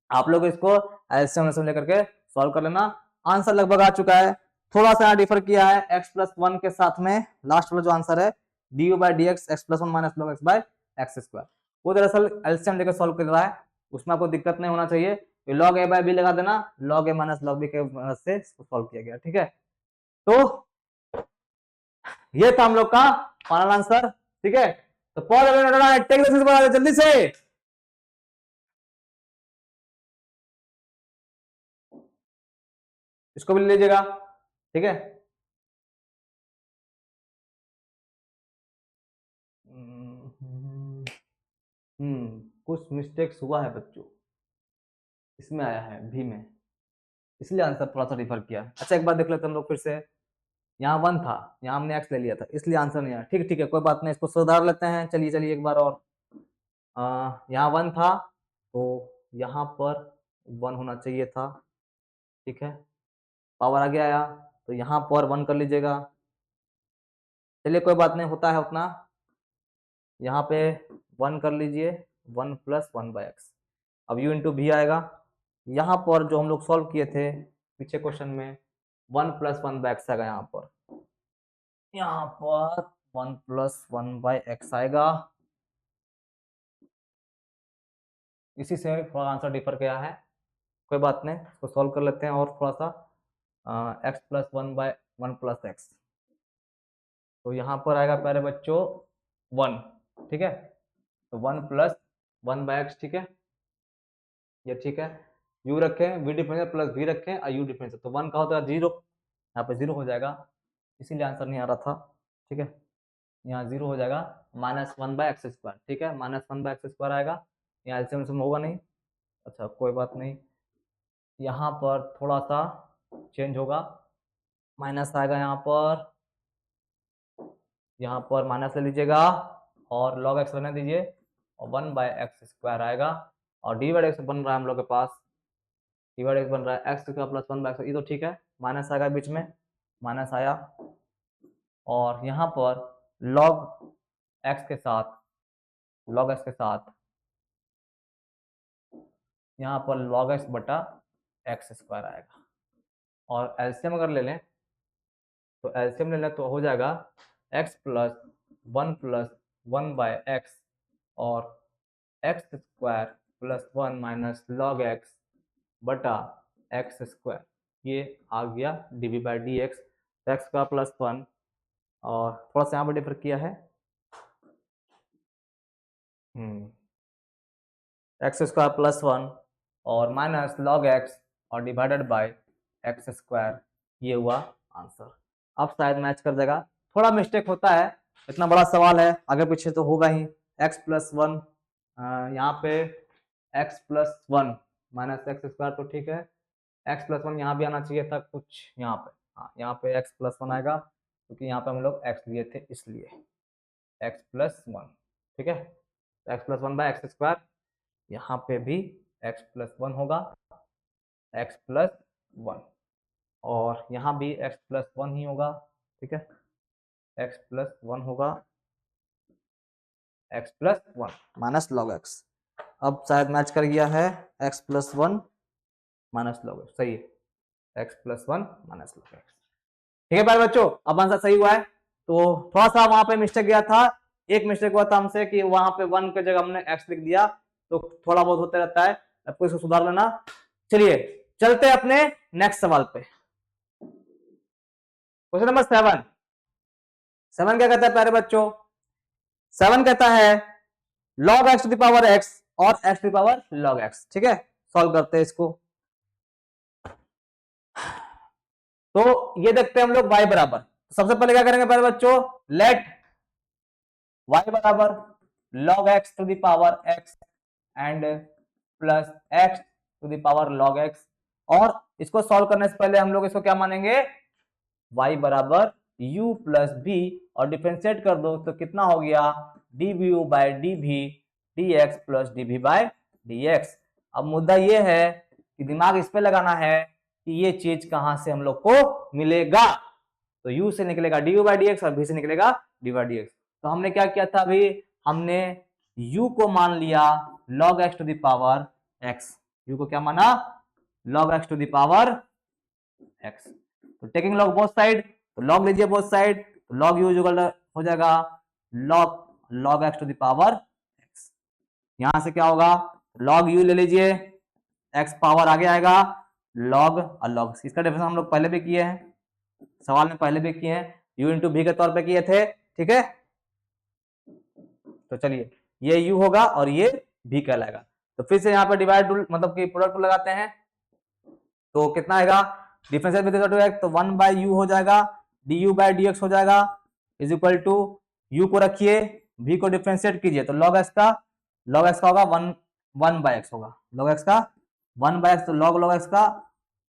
आप लोग इसको एलसीएम लेकर के सॉल्व कर लेना, आंसर लगभग आ चुका है, थोड़ा सा डिफर किया है x प्लस 1 के साथ में, लास्ट वाला जो आंसर है du by dx x plus 1 minus log x by x square, वो दरअसल एलसीएम लेकर सॉल्व कर रहा है, उसमें आपको दिक्कत नहीं होना चाहिए, log a बाय b लगा देना, log a minus log b के मदद से इसको सॉल्व किया गया, ठीक है। तो ये था हम लोग का फाइनल आंसर, ठीक है। तो पॉज टेक जल्दी से, इसको भी ले लीजिएगा, ठीक है। कुछ मिस्टेक्स हुआ है बच्चों, इसमें आया है भी में, इसलिए आंसर थोड़ा सा डिफर किया। अच्छा एक बार देख लेते हम लोग फिर से, यहाँ 1 था, यहाँ हमने x ले लिया था, इसलिए आंसर नहीं आया, ठीक ठीक है कोई बात नहीं, इसको सुधार लेते हैं, चलिए चलिए एक बार और, यहाँ 1 था तो यहाँ पर 1 होना चाहिए था, ठीक है, पावर आगे आया तो यहाँ पर 1 कर लीजिएगा, चलिए कोई बात नहीं, होता है उतना, यहाँ पे 1 कर लीजिए, 1 प्लस 1 बाय एक्स, अब u इंटू भी आएगा, यहाँ पर जो हम लोग सॉल्व किए थे पीछे क्वेश्चन में 1 प्लस 1 बाय एक्स आएगा, यहाँ पर 1 प्लस 1 बाय एक्स आएगा, इसी से थोड़ा आंसर डिफर किया है, कोई बात नहीं, इसको सॉल्व कर लेते हैं और थोड़ा सा, x plus 1 by 1 plus x, तो यहाँ पर आएगा प्यारे बच्चों 1, ठीक है, तो 1 प्लस 1 बाय एक्स, ठीक है, ये ठीक है, u रखें v डिफरेंशियल प्लस v रखें और u डिफरेंशियल, तो 1 का होता है 0, यहाँ पे 0 हो जाएगा, इसीलिए आंसर नहीं आ रहा था, ठीक है, यहाँ 0 हो जाएगा, माइनस 1 बाय एक्स स्क्वायर, ठीक है, माइनस 1 बाय एक्स स्क्वायर आएगा, यहाँ एलसीएम होगा नहीं, अच्छा कोई बात नहीं, यहाँ पर थोड़ा सा चेंज होगा, माइनस आएगा यहाँ पर माइनस ले लीजिएगा और लॉग एक्स रहने दीजिए और 1/x² आएगा और डी बाई एक्स बन रहा है हम लोग के पास, डी बाई एक्स बन रहा है x² प्लस 1/x, ये तो ठीक है, माइनस आएगा बीच में, माइनस आया और यहाँ पर लॉग एक्स के साथ यहाँ पर log x बटा x² आएगा और एलसीएम अगर ले लें तो एलसीएम ले लें तो हो जाएगा x प्लस 1/x और x² plus 1 minus log x बटा x², ये आ गया dv by D x, x का प्लस 1 और थोड़ा सा यहाँ पर डिफर किया है x² प्लस 1 और माइनस लॉग x और डिवाइडेड बाय x², ये हुआ आंसर। अब शायद मैच कर देगा, थोड़ा मिस्टेक होता है, इतना बड़ा सवाल है आगे पीछे तो होगा ही। x प्लस 1 यहाँ पे x प्लस 1 माइनस x² तो ठीक है, x प्लस 1 यहाँ भी आना चाहिए था कुछ यहाँ पे, हाँ यहाँ पे x प्लस 1 आएगा क्योंकि यहाँ पे हम लोग x लिए थे इसलिए x प्लस 1, ठीक है, x प्लस 1/x², यहाँ पे भी x प्लस 1 होगा, x प्लस 1 और यहाँ भी x प्लस 1 ही होगा, ठीक है, x प्लस 1 होगा, x plus 1 minus log x, अब शायद मैच कर गया है, x plus 1 minus log x, सही है, x plus 1 minus log x, ठीक है प्यारे बच्चों, अब आंसर सही हुआ है। तो थोड़ा सा वहां पे मिस्टेक गया था, एक मिस्टेक हुआ था हमसे कि वहां पे 1 के जगह हमने x लिख दिया, तो थोड़ा बहुत होते रहता है, आपको इसको सुधार लेना। चलिए चलते हैं अपने नेक्स्ट सवाल पे, क्वेश्चन नंबर 7 क्या कहता है प्यारे बच्चों, 7 कहता है log x to the power x और x to the power log x, ठीक है, सॉल्व करते हैं इसको। तो ये देखते हैं हम लोग y बराबर, सबसे पहले क्या करेंगे प्यारे बच्चों, लेट y बराबर log x to the power x and plus x to the power log x, और इसको सॉल्व करने से पहले हम लोग इसको क्या मानेंगे, y बराबर u प्लस b और डिफरेंशिएट कर दो तो कितना हो गया, dvu by dv dx plus dv by dx। अब मुद्दा ये है कि दिमाग इस पे लगाना है कि ये चीज कहां से हम लोग को मिलेगा, तो u से निकलेगा du बाई dx और v से निकलेगा d बाई dx। तो हमने क्या किया था अभी, हमने u को मान लिया log x to the power x, u को क्या माना, log x to the power x, तो टेकिंग log बोथ साइड, तो log लीजिए बोथ साइड, तो log u हो जाएगा log x to the power x, यहां से क्या होगा, log u ले लीजिए, x पावर आगे आएगा log और log, इसका डिफरेंस हम लोग पहले भी किए हैं, सवाल में पहले भी किए हैं, u इंटू v के तौर पे किए थे, ठीक है। तो चलिए ये u होगा और ये v कहलाएगा, तो फिर से यहाँ पे डिवाइड मतलब कि प्रोडक्ट लगाते हैं, तो कितना आएगा, differential with respect to x, तो 1/u हो जाएगा, du बाई dx हो जाएगा इज इक्वल टू u को रखिए, v को डिफरेंशिएट कीजिए, तो log x का होगा 1/x होगा, log x का 1/x, तो log x का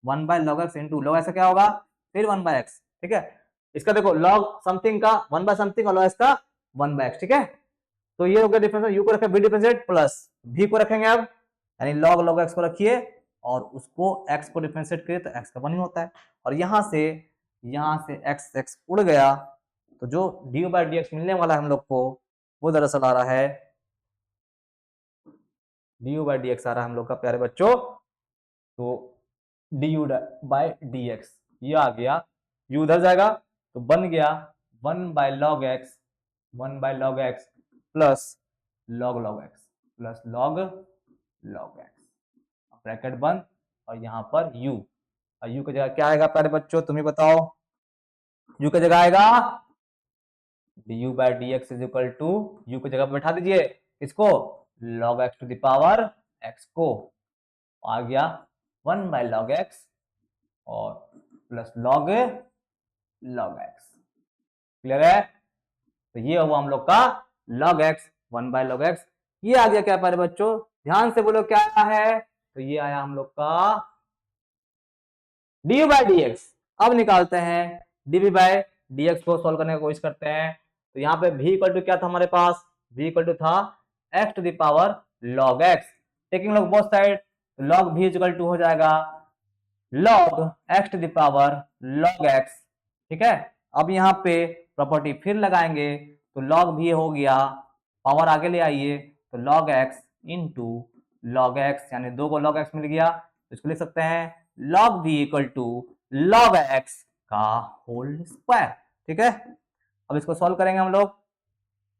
1/log x into log x का क्या होगा, फिर 1/x, ठीक है, इसका देखो log समथिंग का 1/समथिंग और log x का 1/x, ठीक है, तो ये हो गया डिफरेंशियल, u को रखे v डिफरेंशिएट प्लस v को रखेंगे अब, यानी log x को रखिए और उसको x को डिफरेंशिएट करिए तो x का 1 ही होता है, और यहां से x उड़ गया, तो जो du बाई dx मिलने वाला है हम लोग को वो दरअसल आ रहा है du बाई dx आ रहा है हम लोग का प्यारे बच्चों, तो du बाई dx ये आ गया, u उधर जाएगा तो बन गया 1/log x plus log x plus log x, bracket बंद और यहाँ पर u, और u की जगह क्या आएगा प्यारे बच्चों, तुम ही बताओ, u की जगह आएगा du by dx is equal to, u की जगह पर बैठा दीजिए इसको, log x to the power x को, आ गया 1/log x और प्लस log x, क्लियर है, तो ये हुआ हम लोग का log x 1/log x, ये आ गया क्या प्यारे बच्चों, ध्यान से बोलो क्या है, तो ये आया हम लोग का du बाई dx। अब निकालते हैं डीवी बाय डीएक्स को सॉल्व करने की कोशिश करते हैं। तो यहाँ पे v इक्वल टू क्या था हमारे पास, v इक्वल टू था x to the power log x, taking log both side, log v equal to हो जाएगा log x to the power log x। ठीक है, अब यहाँ पे प्रॉपर्टी फिर लगाएंगे तो log v हो गया, पावर आगे ले आइए तो log x into log x, यानी दो को log x मिल गया, तो इसको लिख सकते हैं log v equal to log x का होल स्क्वायर। ठीक है, अब इसको सॉल्व करेंगे हम लोग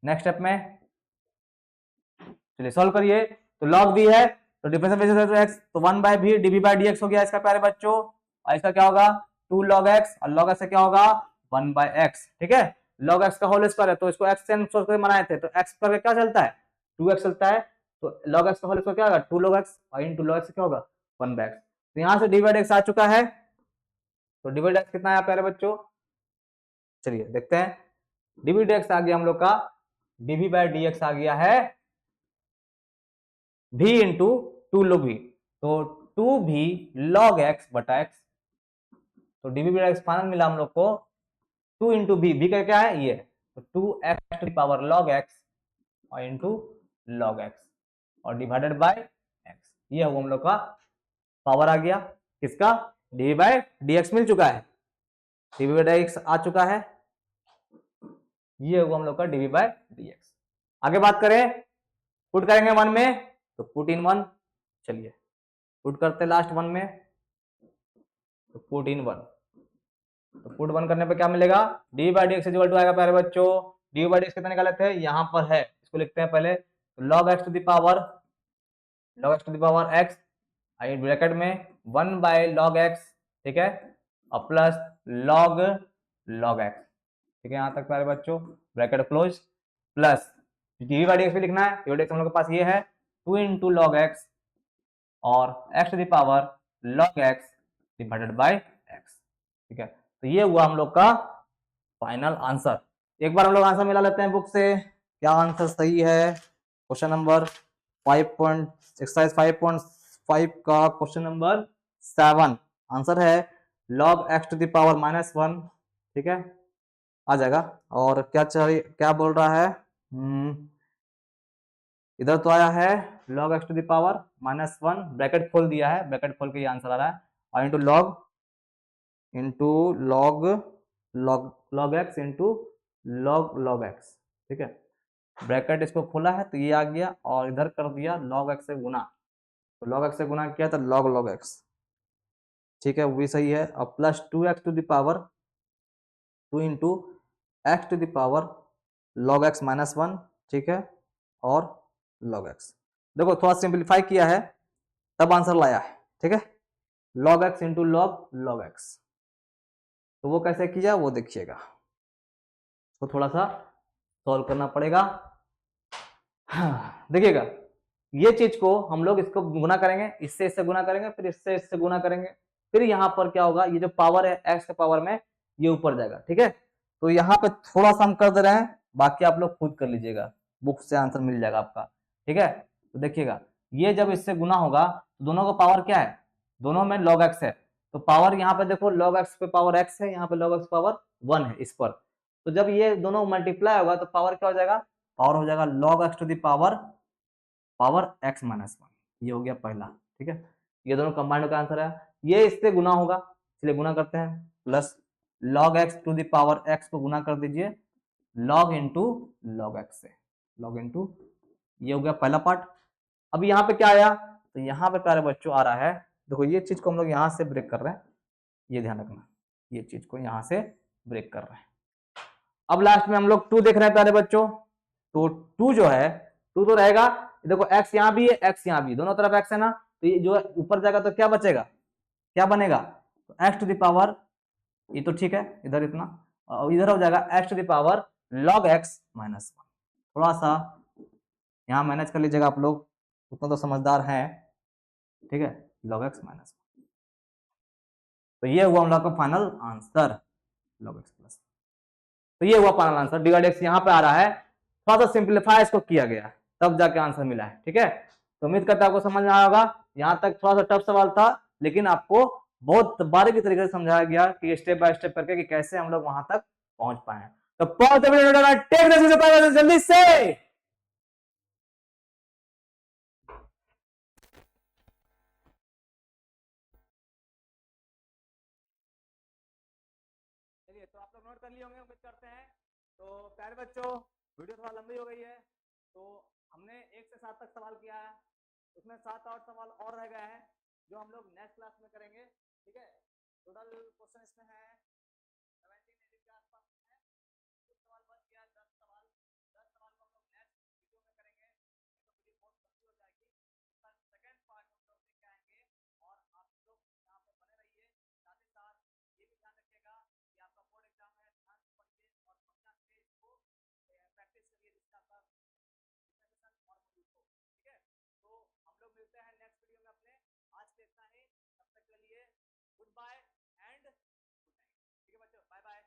नेक्स्ट स्टेप में। चलिए सॉल्व करिए, तो log v है तो डिफरेंशियल बेसिस है x, तो 1 by v dv by dx हो गया इसका प्यारे बच्चों, और इसका क्या होगा 2 log x, और log x से क्या होगा 1 बाय x। ठीक है, log x का होल स्क्वायर है तो इसको x से सोच कर बनाए थे, तो x पर क्या चलता है 2x चलता है, तो log x का होल स्क्वायर क्या होगा 2 log x, और इनटू log x से क्या होगा 1 बाय x। तो यहां से dv बाय dx आ चुका है, तो dv बाय dx कितना है प्यारे बच्चों, चलिए देखते हैं। dv बाय dx आ गया हम लोग का, dv बाय dx आ गया है v इंटू 2 log v, तो 2v log x बटा x, तो dv बाय dx फाइनल मिला हम लोग को 2 इंटू v का क्या है ये, तो 2x to the power log x और इंटू log x और डिवाइडेड बाय x, ये हुआ हम लोग का पावर आ गया किसका, dv बाय dx मिल चुका है, dv बाय dx आ चुका है, ये हुआ हम लोग का dv बाय dx। आगे बात करें, पुट करेंगे 1 में तो पुट इन 1, चलिए पुट करते लास्ट 1 में, तो पुट इन 1, तो पुट 1 करने पे क्या मिलेगा d by D x equal to आएगा प्यारे बच्चों, डी बाई डी एक्स कितना निकाले थे यहाँ पर है, इसको लिखते हैं पहले, तो log x to the power x आई ब्रैकेट में 1 बाय log x, ठीक है, और प्लस log x, ठीक है, यहाँ तक प्यारे बच्चों bracket close, plus D by D x भी लिखना है, डी बाई डी एक्स हम लोग के पास ये है 2 इंटू लॉग एक्स और x to the power log x divided by x। ठीक है, तो ये हुआ हम लोग का फाइनल आंसर। एक बार हम लोग आंसर मिला लेते हैं बुक से, क्या आंसर सही है। Question number 5. एक्सरसाइज 5.5 का क्वेश्चन नंबर 7 आंसर है log x to the power -1। ठीक है, आ जाएगा। और क्या बोल रहा है, इधर तो आया है log x to the power -1, bracket खोल दिया है, ब्रैकेट खोल के ये आंसर आ रहा है, और into log x into log x। ठीक है, ब्रैकेट इसको खोला है तो ये आ गया, और इधर कर दिया log x से गुना, तो log x से गुना किया तो log x। ठीक है, वो भी सही है, और plus 2x to the power 2 into x to the power log x -1। ठीक है, और log x, देखो थोड़ा सिंपलीफाई किया है तब आंसर लाया है। ठीक है, log x into log x, तो वो कैसे किया वो देखिएगा, तो थोड़ा सा सॉल्व करना पड़ेगा। देखिएगा, ये चीज को हम लोग इसको गुना करेंगे, इससे गुना करेंगे, फिर इससे गुना करेंगे, फिर यहाँ पर क्या होगा, ये जो पावर है x के पावर में ये ऊपर जाएगा। ठीक है, तो यहाँ पे थोड़ा सा हम कर दे रहे हैं, बाकी आप लोग खुद कर लीजिएगा, बुक से आंसर मिल जाएगा आपका। ठीक है, तो देखिएगा, ये जब इससे गुना होगा तो दोनों का पावर क्या है, दोनों में log x है, तो पावर यहाँ पे देखो log x पे पावर x है, यहाँ पे log x पावर 1 है इस पर, तो जब ये दोनों मल्टीप्लाई होगा तो पावर क्या हो जाएगा, पावर हो जाएगा log x to the power x -1, ये हो गया पहला। ठीक है, ये दोनों कंबाइंड का आंसर है, ये इससे गुना होगा, इसलिए गुना करते हैं, plus log x to the power x को गुना कर दीजिए log इंटू log x से, log इंटू, ये हो गया पहला पार्ट। अब यहाँ पे क्या आया, तो यहाँ पे प्यारे बच्चों आ रहा है, देखो ये चीज को हम लोग यहाँ से ब्रेक कर रहे हैं, ये ध्यान रखना, ये चीज को यहाँ से ब्रेक कर रहे हैं। अब लास्ट में हम लोग 2 देख रहे हैं प्यारे बच्चों, तो 2 जो है 2 तो रहेगा, देखो x यहाँ भी है, x यहाँ भी, दोनों तरफ x है ना, तो ये जो ऊपर जाएगा तो क्या बचेगा, क्या बनेगा, तो x टू द पावर, ये तो ठीक है इधर इतना, और इधर हो जाएगा x to the power log x -1। थोड़ा सा यहाँ मैनेज कर लीजिएगा आप लोग, उतना तो समझदार हैं। ठीक है, log x -1, तो ये हुआ हम लोग का final answer log x plus, तो ये हुआ फाइनल आंसर, डिवाइड x यहाँ पे आ रहा है, थोड़ा सा सिंपलीफाई इसको किया गया तब जाके आंसर मिला है। ठीक है, तो उम्मीद करता हूं आपको समझ में आया होगा, यहाँ तक थोड़ा सा टफ सवाल था लेकिन आपको बहुत बारीकी तरीके से समझाया गया कि स्टेप बाय स्टेप करके कि कैसे हम लोग वहां तक पहुंच पाए। तो pause the video, take this जल्दी से। चलिए, तो आप लोग नोट कर लिए होंगे, उम्मीद करते हैं। तो प्यारे बच्चों, वीडियो थोड़ा लंबी हो गई है, तो हमने 1 से 7 तक सवाल किया है, उसमें 7 और सवाल और रह गए हैं जो हम लोग नेक्स्ट क्लास में करेंगे। ठीक है, टोटल क्वेश्चन इसमें है 17 के आसपास है। कुछ सवाल बच गया, 10 सवाल। 10 सवाल को हम लोग नेक्स्ट वीडियो में करेंगे, तो वीडियो बहुत लंबी हो जाएगी। उसका सेकंड पार्ट हम लोग लेके आएंगे, और आप लोग यहाँ पे बने रहिए। साथ ही साथ ये भी ध्यान रखिएगा कि आपका बोर्ड एग्जाम है, ध्यान से पढ़िए और बढ़िया से इसको प्रैक्टिस करिए, जिससे आपका और मजबूत हो। ठीक है, तो हम लोग मिलते हैं नेक्स्ट वीडियो में अपने। आज के इतना ही, तब तक के लिए goodbye and good night. ठीक है बच्चों, बाय बाय।